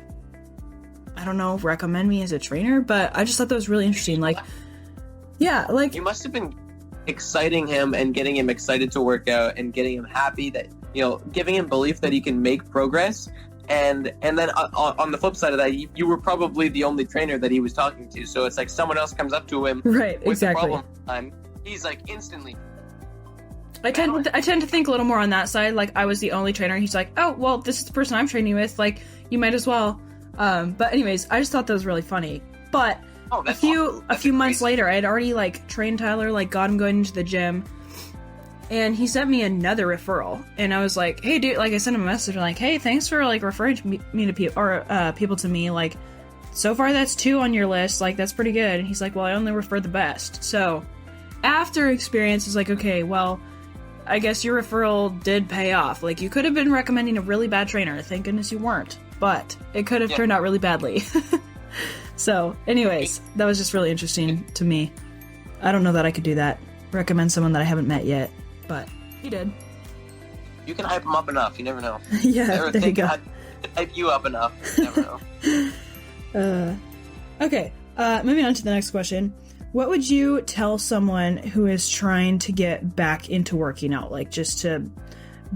I don't know, recommend me as a trainer, but I just thought that was really interesting. Like, yeah, like... You must have been exciting him and getting him excited to work out and getting him happy that, giving him belief that he can make progress. And then on the flip side of that, you were probably the only trainer that he was talking to. So it's like someone else comes up to him right, with exactly. the problem, and he's like instantly... I tend to think a little more on that side. Like, I was the only trainer. He's like, oh, well, this is the person I'm training with. Like, you might as well. But anyways, I just thought that was really funny. But a few months later, I had already, like, trained Tyler, like, got him going into the gym. And he sent me another referral. And I was like, hey, dude, like, I sent him a message, like, hey, thanks for, like, referring me to people, or people to me. Like, so far that's 2 on your list. Like, that's pretty good. And he's like, well, I only refer the best. So after experience, is like, okay, well, I guess your referral did pay off. Like, you could have been recommending a really bad trainer. Thank goodness you weren't. But it could have turned out really badly. So, anyways, that was just really interesting to me. I don't know that I could do that. Recommend someone that I haven't met yet. But he did. You can hype him up enough. You never know. Yeah, there you go. Hype you up enough. You never know. Okay, moving on to the next question. What would you tell someone who is trying to get back into working out? Like, just to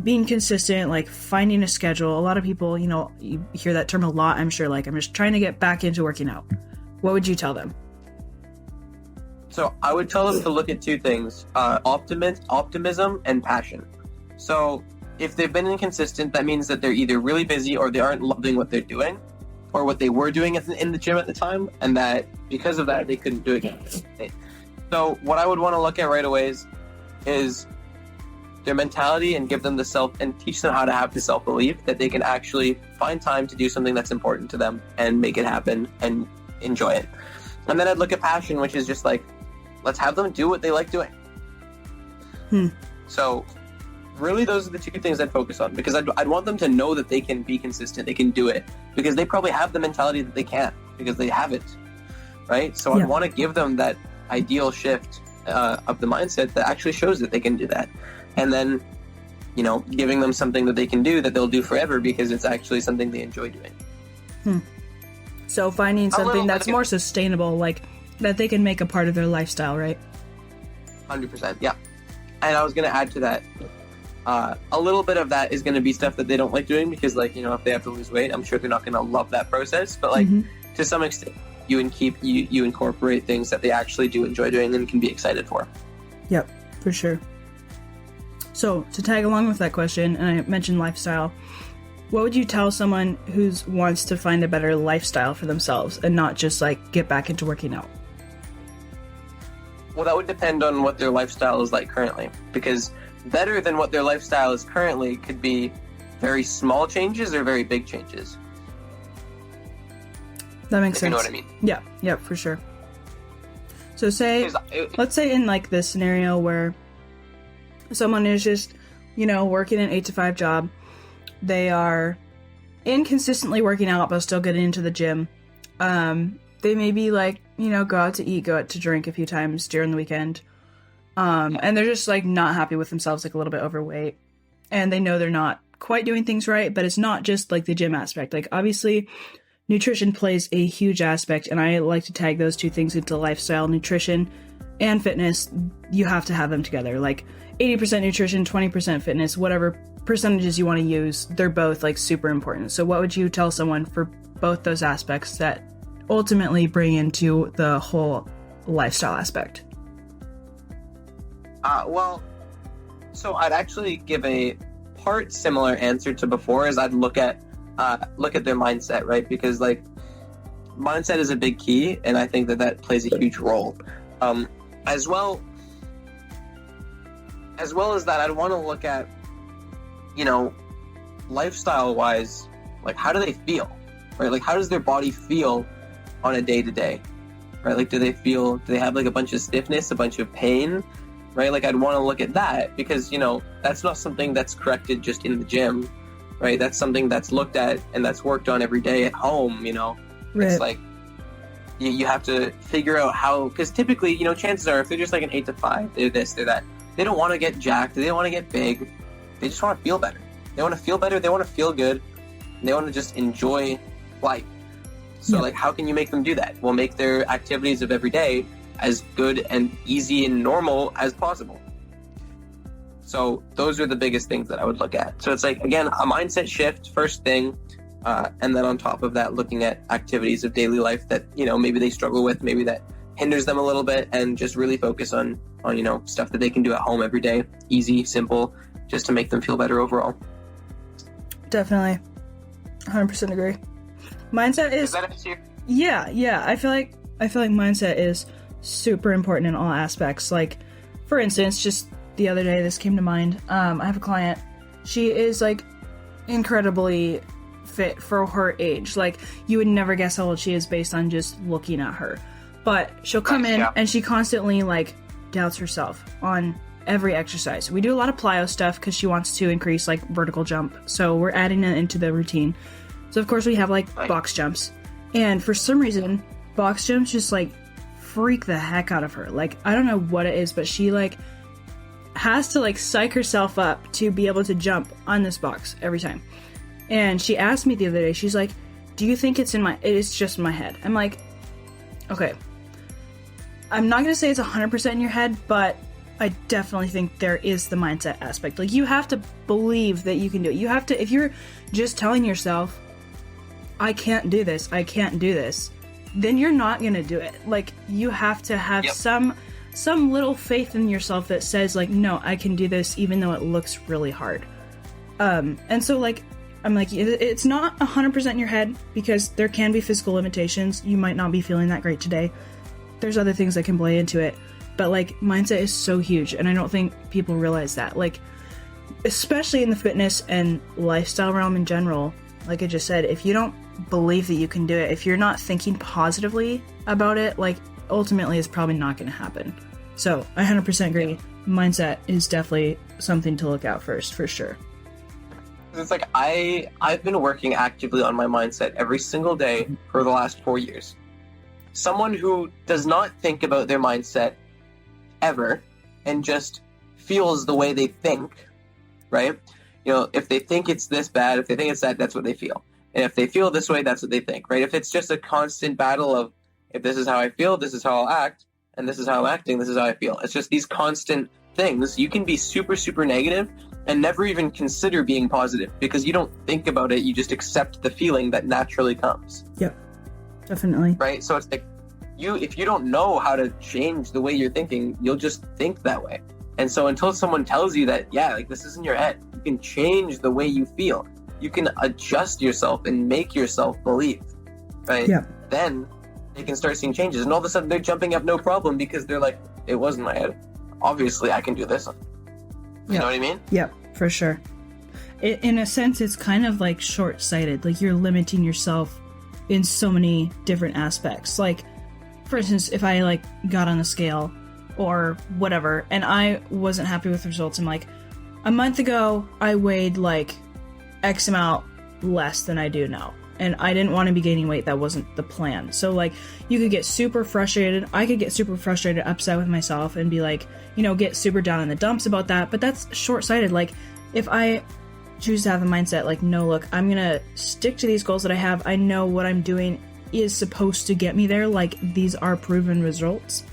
being consistent, like finding a schedule. A lot of people, you hear that term a lot, I'm sure. Like, I'm just trying to get back into working out. What would you tell them? So I would tell them to look at 2 things, optimism and passion. So if they've been inconsistent, that means that they're either really busy or they aren't loving what they're doing or what they were doing in the gym at the time, and that because of that, they couldn't do it. So what I would want to look at right away is their mentality and give them and teach them how to have the self-belief that they can actually find time to do something that's important to them and make it happen and enjoy it. And then I'd look at passion, which is just like, let's have them do what they like doing. So really, those are the 2 things I'd focus on, because I'd want them to know that they can be consistent, they can do it, because they probably have the mentality that they can't, because they haven't, right? So I want to give them that ideal shift of the mindset that actually shows that they can do that. And then, giving them something that they can do that they'll do forever because it's actually something they enjoy doing. So finding something that's more sustainable, like, that they can make a part of their lifestyle, right? 100%, yeah. And I was going to add to that, a little bit of that is going to be stuff that they don't like doing, because, like, if they have to lose weight, I'm sure they're not going to love that process. But, like, to some extent, you incorporate things that they actually do enjoy doing and can be excited for. Yep, for sure. So, to tag along with that question, and I mentioned lifestyle, what would you tell someone who wants to find a better lifestyle for themselves and not just, like, get back into working out? Well, that would depend on what their lifestyle is like currently, because better than what their lifestyle is currently could be very small changes or very big changes. That makes sense. You know what I mean? Yeah, for sure. So let's say in, like, this scenario where someone is just, working an 8-to-5 job. They are inconsistently working out, but still getting into the gym. They maybe, like, go out to eat, go out to drink a few times during the weekend. And they're just, like, not happy with themselves, like, a little bit overweight. And they know they're not quite doing things right, but it's not just, like, the gym aspect. Like, obviously, nutrition plays a huge aspect, and I like to tag those 2 things into lifestyle. Nutrition and fitness, you have to have them together. Like, 80% nutrition, 20% fitness, whatever percentages you want to use, they're both, like, super important. So what would you tell someone for both those aspects that ultimately bring into the whole lifestyle aspect? So I'd actually give a part similar answer to before, as I'd look at their mindset, right? Because like mindset is a big key, and I think that plays a huge role. As well as that, I'd want to look at, lifestyle wise, like how do they feel, right? Like how does their body feel on a day to day, right? Like do they have like a bunch of stiffness, a bunch of pain, right? Like I'd want to look at that, because that's not something that's corrected just in the gym, right? That's something that's looked at and that's worked on every day at home. Right. It's like you have to figure out how, because typically, chances are if they're just like an 8 to 5, they're this, they're that, they don't want to get jacked, they don't want to get big, they just want to feel better. They want to feel better, they want to feel good, and they want to just enjoy life. So like how can you make them do that? Well, make their activities of every day as good and easy and normal as possible. So those are the biggest things that I would look at. So it's like, again, a mindset shift, first thing, and then on top of that, looking at activities of daily life that, maybe they struggle with, maybe that hinders them a little bit, and just really focus on stuff that they can do at home every day, easy, simple, just to make them feel better overall. Definitely. 100% agree. Mindset is that it? Yeah. I feel like mindset is super important in all aspects. Like, for instance, just the other day, this came to mind. I have a client. She is like incredibly fit for her age. Like, you would never guess how old she is based on just looking at her. But she'll come in and she constantly like doubts herself on every exercise. We do a lot of plyo stuff because she wants to increase like vertical jump. So we're adding it into the routine. So of course we have like box jumps. And for some reason, box jumps just like freak the heck out of her. Like, I don't know what it is, but she like has to like psych herself up to be able to jump on this box every time. And she asked me the other day, she's like, do you think it's just in my head? I'm like, okay. I'm not going to say it's 100% in your head, but I definitely think there is the mindset aspect. Like, you have to believe that you can do it. You have to, if you're just telling yourself, I can't do this, then you're not going to do it. Like, you have to have some little faith in yourself that says, like, no, I can do this even though it looks really hard. And so, like, I'm like, it's not 100% in your head, because there can be physical limitations. You might not be feeling that great today. There's other things that can play into it. But, like, mindset is so huge, and I don't think people realize that. Like, especially in the fitness and lifestyle realm in general, like I just said, if you don't believe that you can do it, if you're not thinking positively about it, like, ultimately it's probably not going to happen. So, I 100% agree. Mindset is definitely something to look out first, for sure. It's like, I've been working actively on my mindset every single day for the last 4 years. Someone who does not think about their mindset ever and just feels the way they think, right? If they think it's this bad, if they think it's that, that's what they feel. And if they feel this way, that's what they think, right? If it's just a constant battle of, if this is how I feel, this is how I'll act, and this is how I'm acting, this is how I feel. It's just these constant things. You can be super, super negative and never even consider being positive because you don't think about it. You just accept the feeling that naturally comes. Yep, definitely. Right? So it's like, if you don't know how to change the way you're thinking, you'll just think that way. And so until someone tells you that, like, this is in your head, you can change the way you feel. You can adjust yourself and make yourself believe, right? Yeah. Then they can start seeing changes. And all of a sudden they're jumping up no problem because they're like, it was in my head. Obviously I can do this. You know what I mean? Yep, for sure. In a sense, it's kind of like short-sighted. Like, you're limiting yourself in so many different aspects. Like, for instance, if I like got on the scale or whatever, and I wasn't happy with the results, and like a month ago I weighed like X amount less than I do now, and I didn't want to be gaining weight. That wasn't the plan. So like, you could get super frustrated. I could get super frustrated, upset with myself, and be like, get super down in the dumps about that. But that's short-sighted. Like, if I choose to have the mindset like, no, look, I'm gonna stick to these goals that I have. I know what I'm doing is supposed to get me there. Like, these are proven results.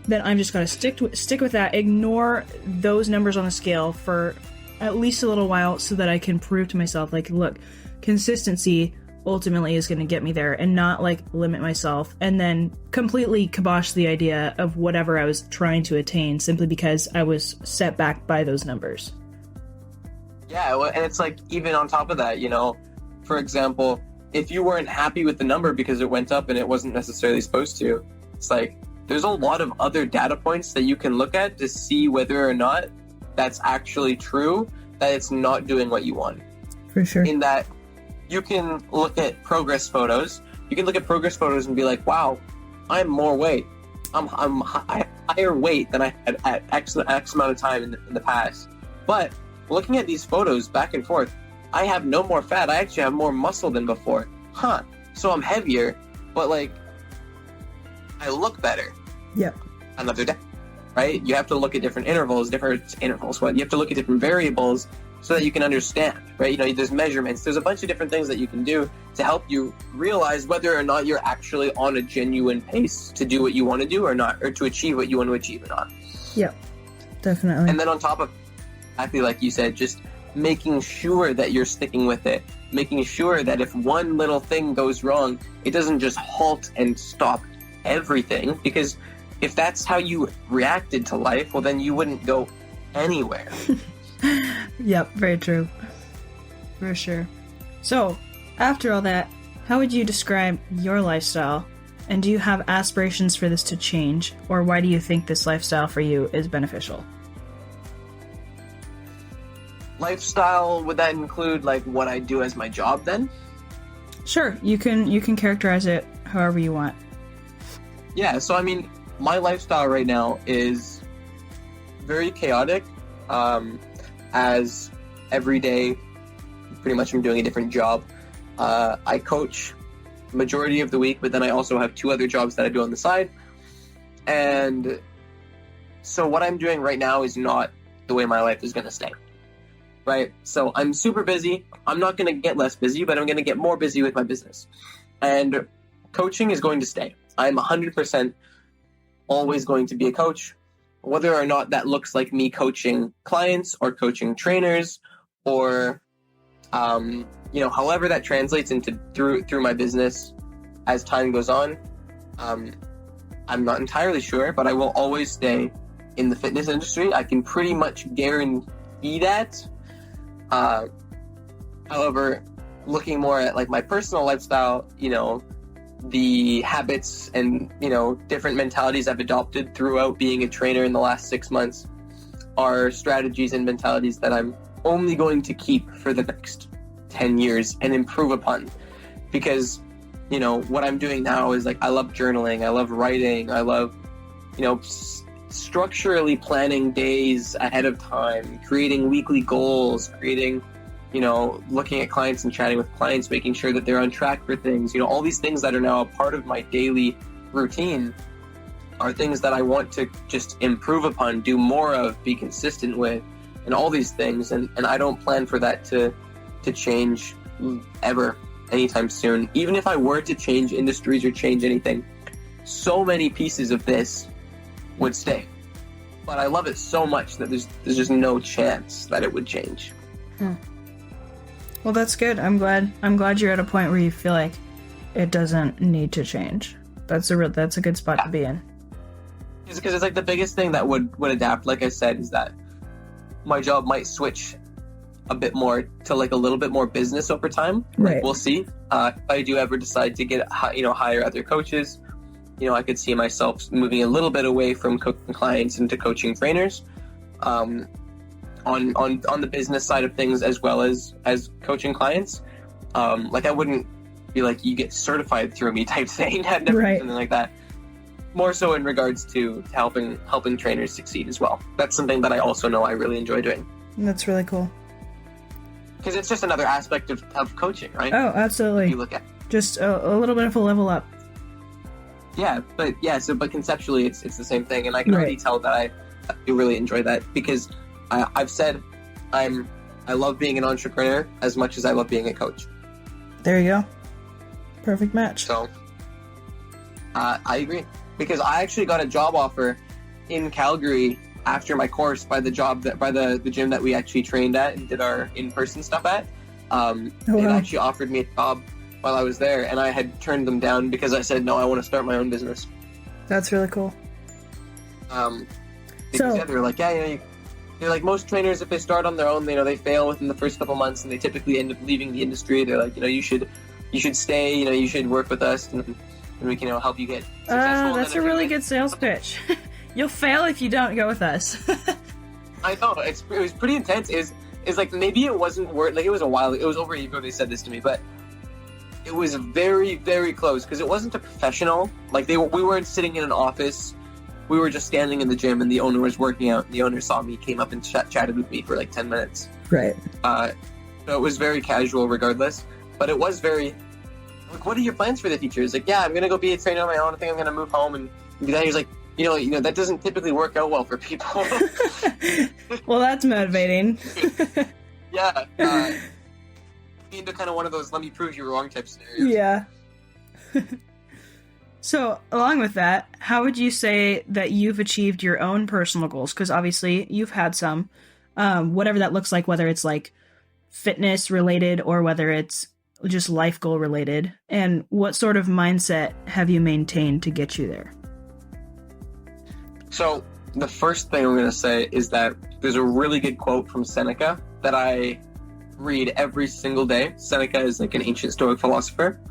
Then I'm just gonna stick with that. Ignore those numbers on the scale for at least a little while, so that I can prove to myself, like, look, consistency ultimately is going to get me there, and not like limit myself and then completely kibosh the idea of whatever I was trying to attain simply because I was set back by those numbers. Yeah, well, and it's like, even on top of that, for example, if you weren't happy with the number because it went up and it wasn't necessarily supposed to, it's like, there's a lot of other data points that you can look at to see whether or not that's actually true, that it's not doing what you want. For sure. In that, you can look at progress photos. You can look at progress photos and be like, wow, I'm more weight. I'm higher weight than I had at X amount of time in the past. But looking at these photos back and forth, I have no more fat. I actually have more muscle than before. So I'm heavier, but like, I look better. Yep. Another day, right? You have to look at different intervals. You have to look at different variables so that you can understand, right? There's measurements. There's a bunch of different things that you can do to help you realize whether or not you're actually on a genuine pace to do what you want to do or not, or to achieve what you want to achieve or not. Yep, definitely. And then on top of, I feel like you said, just making sure that you're sticking with it, making sure that if one little thing goes wrong, it doesn't just halt and stop everything, because if that's how you reacted to life, well, then you wouldn't go anywhere. Yep, very true. For sure. So, after all that, how would you describe your lifestyle? And do you have aspirations for this to change? Or why do you think this lifestyle for you is beneficial? Lifestyle, would that include like what I do as my job then? Sure, you can characterize it however you want. Yeah, so I mean, my lifestyle right now is very chaotic, as every day, pretty much I'm doing a different job. I coach majority of the week, but then I also have 2 other jobs that I do on the side. And so what I'm doing right now is not the way my life is going to stay, right? So I'm super busy. I'm not going to get less busy, but I'm going to get more busy with my business. And coaching is going to stay. I'm 100% always going to be a coach, whether or not that looks like me coaching clients or coaching trainers, or however that translates into through my business as time goes on. I'm not entirely sure, but I will always stay in the fitness industry. I can pretty much guarantee that. However, looking more at like my personal lifestyle, the habits and different mentalities I've adopted throughout being a trainer in the last 6 months are strategies and mentalities that I'm only going to keep for the next 10 years and improve upon, because what I'm doing now is like, I love journaling, I love writing, I love structurally planning days ahead of time, creating weekly goals, creating looking at clients and chatting with clients, making sure that they're on track for things. All these things that are now a part of my daily routine are things that I want to just improve upon, do more of, be consistent with, and all these things. And I don't plan for that to change ever anytime soon. Even if I were to change industries or change anything, so many pieces of this would stay. But I love it so much that there's just no chance that it would change. Well, that's good. I'm glad you're at a point where you feel like it doesn't need to change. That's a good spot to be in. Because it's like the biggest thing that would adapt, like I said, is that my job might switch a bit more to like a little bit more business over time. Like, right. We'll see. If I do ever decide to get hire other coaches, I could see myself moving a little bit away from coaching clients into coaching trainers. On the business side of things, as well as coaching clients. Like, I wouldn't be like, you get certified through me type thing. I'd never do something like that. More so in regards to helping trainers succeed as well. That's something that I also know I really enjoy doing. That's really cool. Because it's just another aspect of coaching, right? Oh, absolutely. If you look at just a little bit of a level up. Yeah, but conceptually it's the same thing, and I can already tell that I do really enjoy that, because I've said I love being an entrepreneur as much as I love being a coach. There you go. Perfect match. So I agree, because I actually got a job offer in Calgary after my course by the gym that we actually trained at and did our in-person stuff at. They actually offered me a job while I was there, and I had turned them down because I said, no, I want to start my own business. That's really cool. Because they were like, they're like, most trainers, if they start on their own, they fail within the first couple months, and they typically end up leaving the industry. They're like, you should stay, you should work with us, and we can help you get successful. That's a really good sales pitch. You'll fail if you don't go with us. I know, it was pretty intense. Is like, maybe it wasn't like, it was a while, it was over a year ago they said this to me, but it was very, very close, because it wasn't a professional, like, we weren't sitting in an office. We were just standing in the gym, and the owner was working out, and the owner saw me, came up and chatted with me for like 10 minutes. Right. So it was very casual regardless, but it was very, like, what are your plans for the future? It's like, yeah, I'm going to go be a trainer on my own. I think I'm going to move home and do that. He was like, that doesn't typically work out well for people. Well, that's motivating. Yeah. Into kind of one of those let me prove you wrong type scenarios. Yeah. So, along with that, how would you say that you've achieved your own personal goals? Because obviously you've had some, whatever that looks like, whether it's like fitness related or whether it's just life goal related. And what sort of mindset have you maintained to get you there? So, the first thing I'm going to say is that there's a really good quote from Seneca that I read every single day. Seneca is like an ancient Stoic philosopher.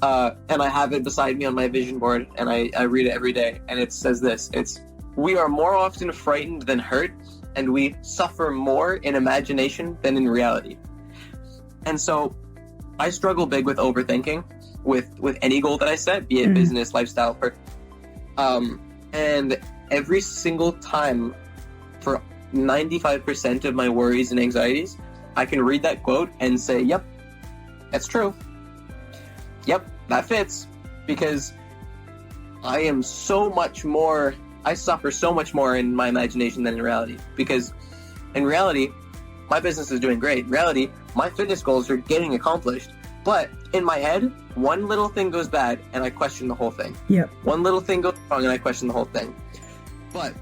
And I have it beside me on my vision board, and I read it every day, and it says this, we are more often frightened than hurt, and we suffer more in imagination than in reality. And so I struggle big with overthinking with any goal that I set, be it business, lifestyle, and every single time, for 95% of my worries and anxieties, I can read that quote and say, yep, that's true. Yep, that fits, because I suffer so much more in my imagination than in reality, because in reality, my business is doing great. In reality, my fitness goals are getting accomplished, but in my head, one little thing goes bad and I question the whole thing. Yep. One little thing goes wrong and I question the whole thing. But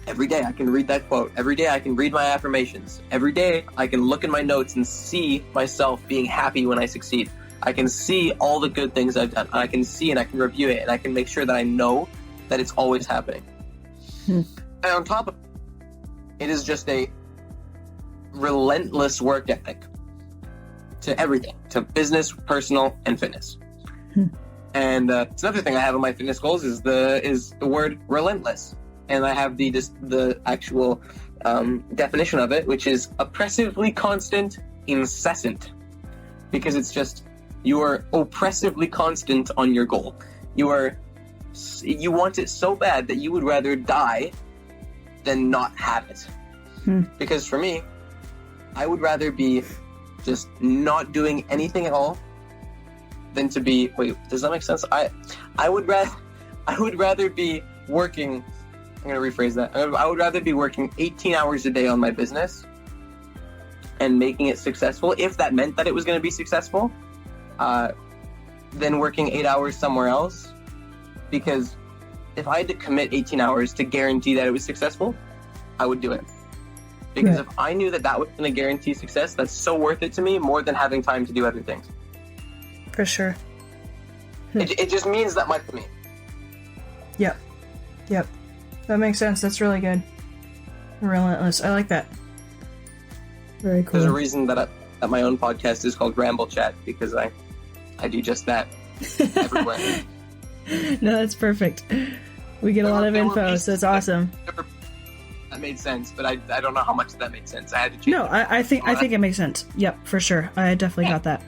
every day I can read that quote. Every day I can read my affirmations. Every day I can look in my notes and see myself being happy when I succeed. I can see all the good things I've done. I can see and I can review it, and I can make sure that I know that it's always happening. And on top of it is just a relentless work ethic to everything, to business, personal, and fitness. And it's another thing I have on my fitness goals is the word relentless, and I have the actual definition of it, which is oppressively constant, incessant, because it's just, you are oppressively constant on your goal. You want it so bad that you would rather die than not have it. Because for me, I would rather be just not doing anything at all than to be, wait, does that make sense? I would rather be working, I'm going to rephrase that. I would rather be working 18 hours a day on my business and making it successful, if that meant that it was going to be successful, than working 8 hours somewhere else. Because if I had to commit 18 hours to guarantee that it was successful, I would do it. Because if I knew that was going to guarantee success, that's so worth it to me, more than having time to do other things. For sure. It just means that much to me. Yep. That makes sense. That's really good. Relentless. I like that. Very cool. There's a reason that my own podcast is called Ramble Chat, because I do just that everywhere. No, that's perfect. We get a lot of info, so it's awesome. That made sense, but I don't know how much that made sense. I had to change. No, I think it makes sense. Yep, for sure. I definitely got that.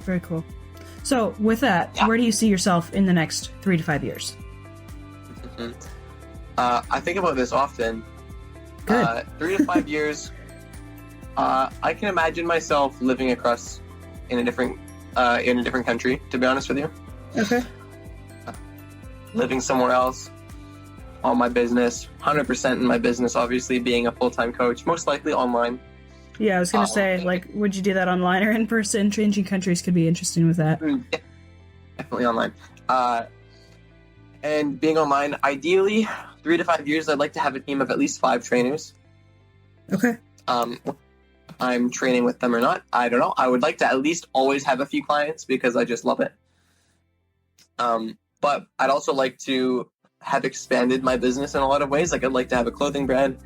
Very cool. So, with that, where do you see yourself in the next 3 to 5 years? I think about this often. Good. 3 to 5 years. I can imagine myself living across in a different country. To be honest with you. Okay. Living somewhere else. On my business, 100% in my business. Obviously, being a full-time coach, most likely online. Yeah, I was gonna say, like, would you do that online or in person? Changing countries could be interesting with that. Definitely online. And being online, ideally, 3 to 5 years, I'd like to have a team of at least 5 trainers. Okay. I'm training with them or not. I don't know. I would like to at least always have a few clients because I just love it. But I'd also like to have expanded my business in a lot of ways. Like I'd like to have a clothing brand.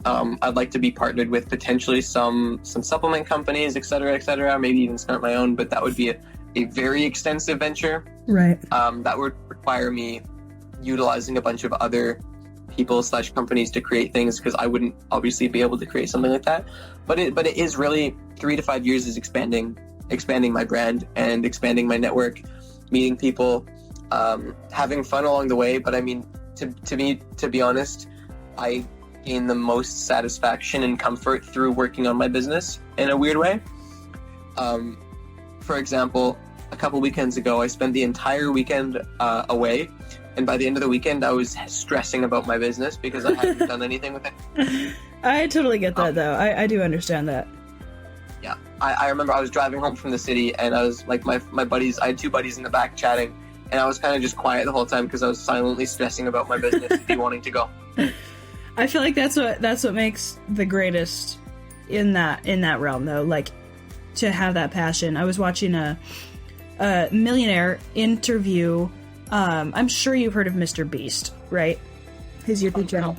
I'd like to be partnered with potentially some supplement companies, et cetera, maybe even start my own, but that would be a very extensive venture. Right. That would require me utilizing a bunch of other people / companies to create things, because I wouldn't obviously be able to create something like that. But it is really 3 to 5 years is expanding my brand and expanding my network, meeting people, having fun along the way. But I mean, to be honest, I gain the most satisfaction and comfort through working on my business in a weird way. For example, a couple weekends ago, I spent the entire weekend away, and by the end of the weekend, I was stressing about my business because I hadn't done anything with it. I totally get that, though. I do understand that. Yeah, I remember I was driving home from the city, and I was like, my buddies, I had 2 buddies in the back chatting, and I was kind of just quiet the whole time because I was silently stressing about my business and be wanting to go. I feel like that's what makes the greatest in that realm, though. Like, to have that passion. I was watching a millionaire interview. I'm sure you've heard of Mr. Beast, right? His YouTube channel.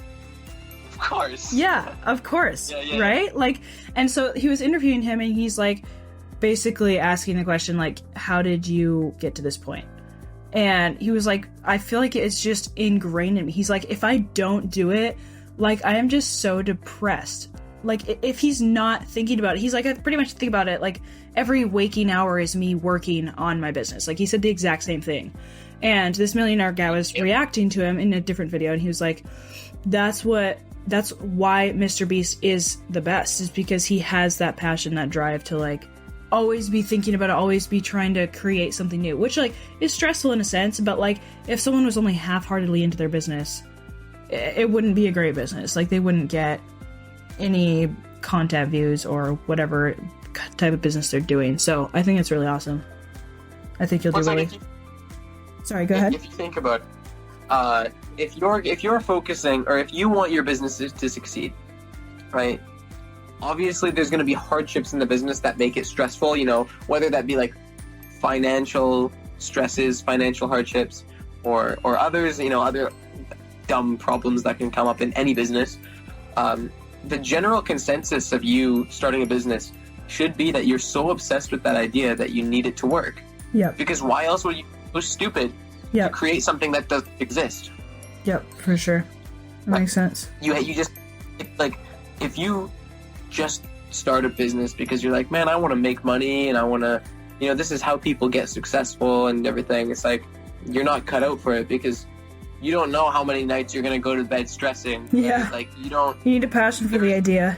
Of course. Yeah, of course. Yeah. Right? Like, and so he was interviewing him, and he's like, basically asking the question, like, how did you get to this point? And he was like, I feel like it's just ingrained in me. He's like, if I don't do it, like, I am just so depressed. Like, if he's not thinking about it, he's like, I pretty much think about it, like, every waking hour is me working on my business. Like, he said the exact same thing. And this millionaire guy was reacting to him in a different video, and he was like, that's why Mr. Beast is the best, is because he has that passion, that drive to, like, always be thinking about it, always be trying to create something new, which, like, is stressful in a sense, but, like, if someone was only half-heartedly into their business, it wouldn't be a great business. Like, they wouldn't get any content views or whatever type of business they're doing. So I think it's really awesome. I think you'll do really... Sorry, go ahead. If you think about it, if you're focusing, or if you want your business to succeed, right? Obviously, there's going to be hardships in the business that make it stressful, you know, whether that be like financial stresses, financial hardships, or others, you know, other dumb problems that can come up in any business. The general consensus of you starting a business should be that you're so obsessed with that idea that you need it to work. Yep. Because why else would you be so stupid to create something that doesn't exist? Yep, for sure. That makes sense. You just, like, if you just start a business because you're like, man, I want to make money and I want to, you know, this is how people get successful and everything. It's like, you're not cut out for it, because you don't know how many nights you're going to go to bed stressing. Yeah. Like, you need a passion for the idea.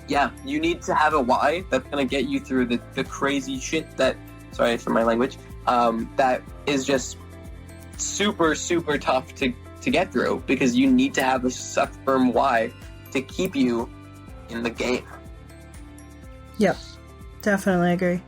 Yeah, you need to have a why that's going to get you through the crazy shit that, sorry for my language, that is just super, super tough to get through, because you need to have a firm why to keep you in the game. Yep, definitely agree.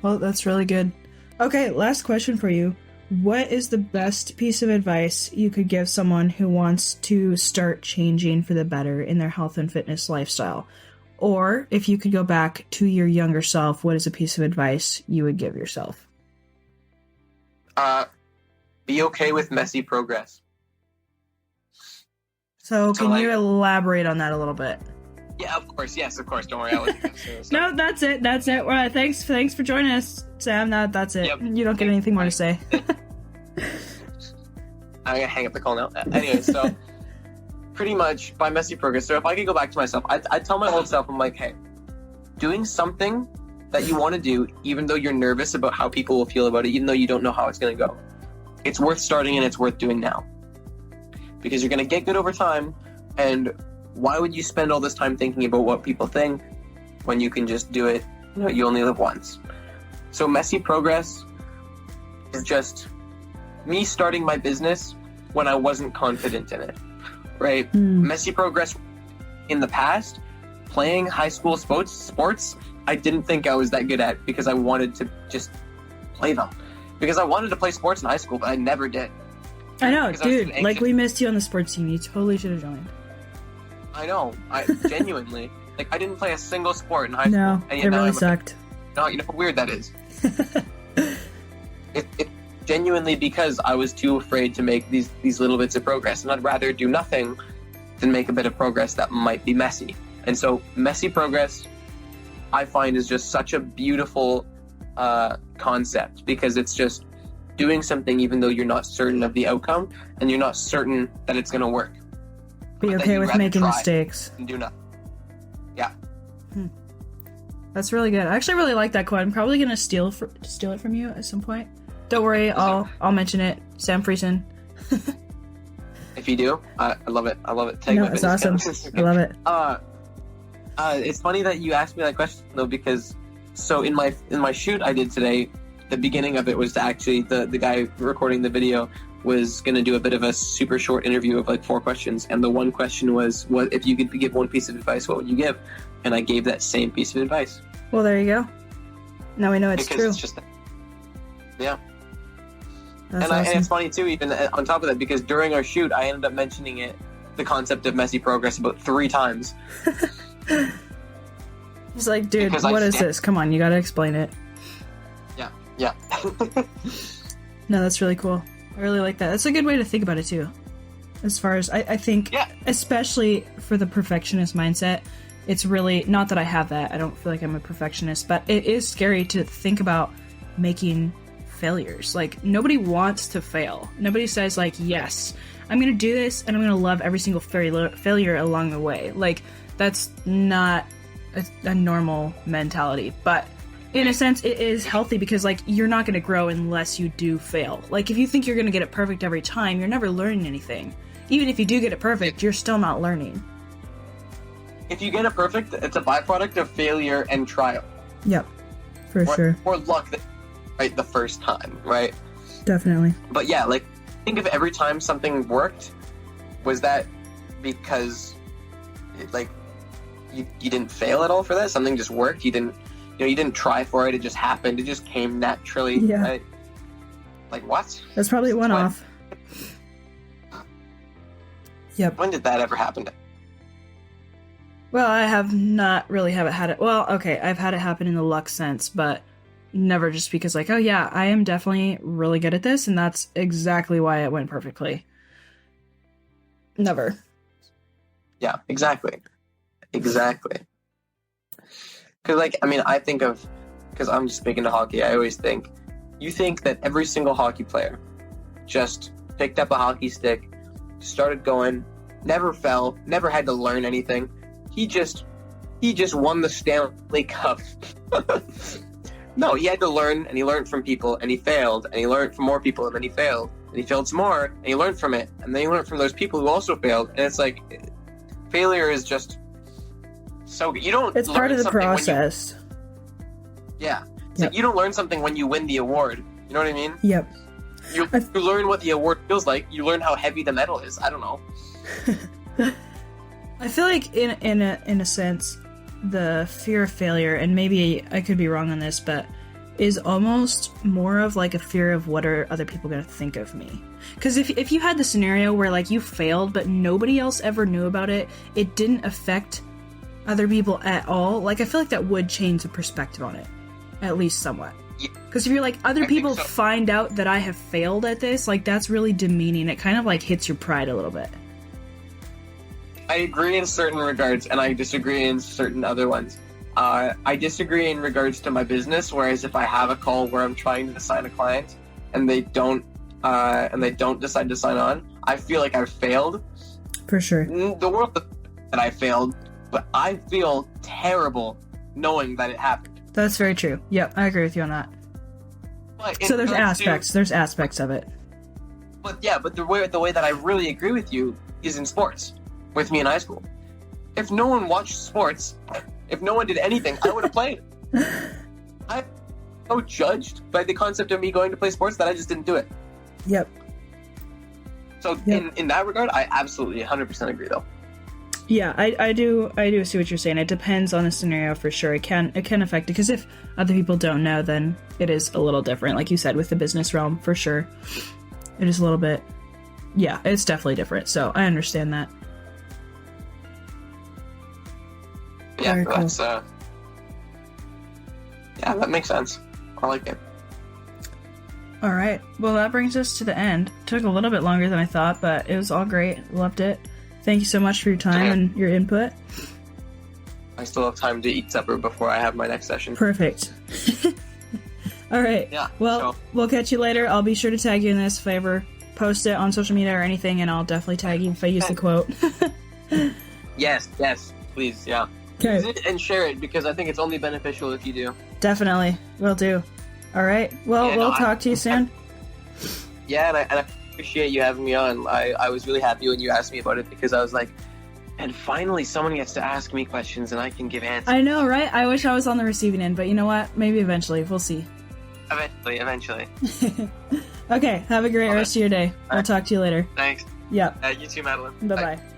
Well, that's really good. Okay, last question for you. What is the best piece of advice you could give someone who wants to start changing for the better in their health and fitness lifestyle? Or if you could go back to your younger self, what is a piece of advice you would give yourself? Be okay with messy progress. So can you elaborate on that a little bit? Yeah, of course. Yes, of course. Don't worry. I was No, that's it. That's it. Well, thanks for joining us, Sam. That's it. Yep. You don't get anything more to say. I'm going to hang up the call now. Anyway, so pretty much by messy progress. So if I could go back to myself, I'd tell my old self, I'm like, hey, doing something that you want to do, even though you're nervous about how people will feel about it, even though you don't know how it's going to go, it's worth starting and it's worth doing now. Because you're going to get good over time, and why would you spend all this time thinking about what people think when you can just do it? You know, you only live once. So messy progress is just me starting my business when I wasn't confident in it, right? Messy progress in the past, playing high school sports, I didn't think I was that good at, because I wanted to just play them. Because I wanted to play sports in high school, but I never did. I know, dude. Like, we missed you on the sports team. You totally should have joined. I know. I genuinely, like, I didn't play a single sport in high No, school. And it yet now really I'm sucked. No, you know how weird that is. It genuinely because I was too afraid to make these little bits of progress, and I'd rather do nothing than make a bit of progress that might be messy. And so messy progress, I find, is just such a beautiful concept, because it's just doing something even though you're not certain of the outcome and you're not certain that it's going to work. Be But okay you'd with rather making try mistakes. and do nothing. Yeah. That's really good. I actually really like that quote. I'm probably gonna steal it from you at some point. Don't worry, I'll mention it. Sam Friesen. If you do, I love it. I love it. No, it's awesome. I love it. It's funny that you asked me that question though, because so in my shoot I did today, the beginning of it was to actually the guy recording the video was going to do a bit of a super short interview of like 4 questions, and the one question was, what if you could give one piece of advice, what would you give? And I gave that same piece of advice. Well, there you go. Now we know it's because true. It's just, yeah. That's And, awesome. and it's funny too, even on top of that, because during our shoot I ended up mentioning the concept of messy progress about 3 times. He's like, dude, Because what is this? Come on, you gotta explain it. Yeah. No, that's really cool. I really like that. That's a good way to think about it too. As far as I think, Yeah. especially for the perfectionist mindset, it's really not that I have that. I don't feel like I'm a perfectionist, but it is scary to think about making failures. Like, nobody wants to fail. Nobody says like, yes, I'm gonna do this and I'm gonna love every single failure along the way. Like, that's not a normal mentality, but in a sense it is healthy, because like, you're not going to grow unless you do fail. Like, if you think you're going to get it perfect every time, you're never learning anything. Even if you do get it perfect, you're still not learning. If you get it perfect, it's a byproduct of failure and trial. Yep, for sure. Or luck, right, the first time, right? Definitely. But yeah, like, think of every time something worked, was that because you didn't fail at all for that? Something just worked? You didn't try for it, it just happened, it just came naturally. Yeah. Right? Like, what? That's probably one When- off. Yep. When did that ever happen? Well, I have not really had it. Well, okay, I've had it happen in the luck sense, but never just because like, oh yeah, I am definitely really good at this, and that's exactly why it went perfectly. Never. Yeah, exactly. Because, like, I mean, I think of, because I'm just big into hockey, I always think, you think that every single hockey player just picked up a hockey stick, started going, never fell, never had to learn anything. He just won the Stanley Cup. No, he had to learn, and he learned from people, and he failed, and he learned from more people, and then he failed, and he failed some more, and he learned from it, and then he learned from those people who also failed. And it's like, failure is just so you don't. It's part of the process. Yeah, it's Yep. like you don't learn something when you win the award. You know what I mean? Yep. You learn what the award feels like. You learn how heavy the medal is. I don't know. I feel like in a sense, the fear of failure, and maybe I could be wrong on this, but is almost more of like a fear of what are other people going to think of me. Because if you had the scenario where like you failed but nobody else ever knew about it, it didn't affect other people at all, like I feel like that would change the perspective on it, at least somewhat. Because if you're like, other people find out that I have failed at this, like that's really demeaning. It kind of like hits your pride a little bit. I agree in certain regards, and I disagree in certain other ones. I disagree in regards to my business, whereas if I have a call where I'm trying to sign a client and they don't decide to sign on, I feel like I've failed. For sure. The world that I failed, but I feel terrible knowing that it happened. That's very true. Yep, I agree with you on that. But So there's aspects of it. But yeah, but the way that I really agree with you is in sports. With me in high school, if no one watched sports, if no one did anything, I would have played. I'm so judged by the concept of me going to play sports that I just didn't do it. Yep. So Yep. in that regard, I absolutely 100% agree, though. Yeah, I do see what you're saying. It depends on the scenario for sure. It can affect it, because if other people don't know, then it is a little different. Like you said, with the business realm, for sure, it is a little bit. Yeah, it's definitely different. So I understand that. Yeah, Very cool. that's yeah, that makes sense. I like it. All right. Well, that brings us to the end. Took a little bit longer than I thought, but it was all great. Loved it. Thank you so much for your time and your input. I still have time to eat supper before I have my next session. Perfect. All right. Yeah. Well, we'll catch you later. I'll be sure to tag you in this if I ever post it on social media or anything, and I'll definitely tag you if I use the quote. Yes, please, yeah. Okay. Use it and share it because I think it's only beneficial if you do. Definitely. Will do. All right. Well, we'll talk to you soon. Yeah, and I appreciate you having me on. I was really happy when you asked me about it because I was like, and finally someone gets to ask me questions and I can give answers. I know, right? I wish I was on the receiving end, but you know what? Maybe eventually. We'll see. Eventually. Okay. Have a great rest of your day. We'll talk to you later. Thanks. Yep. You too, Madeline. Bye-bye.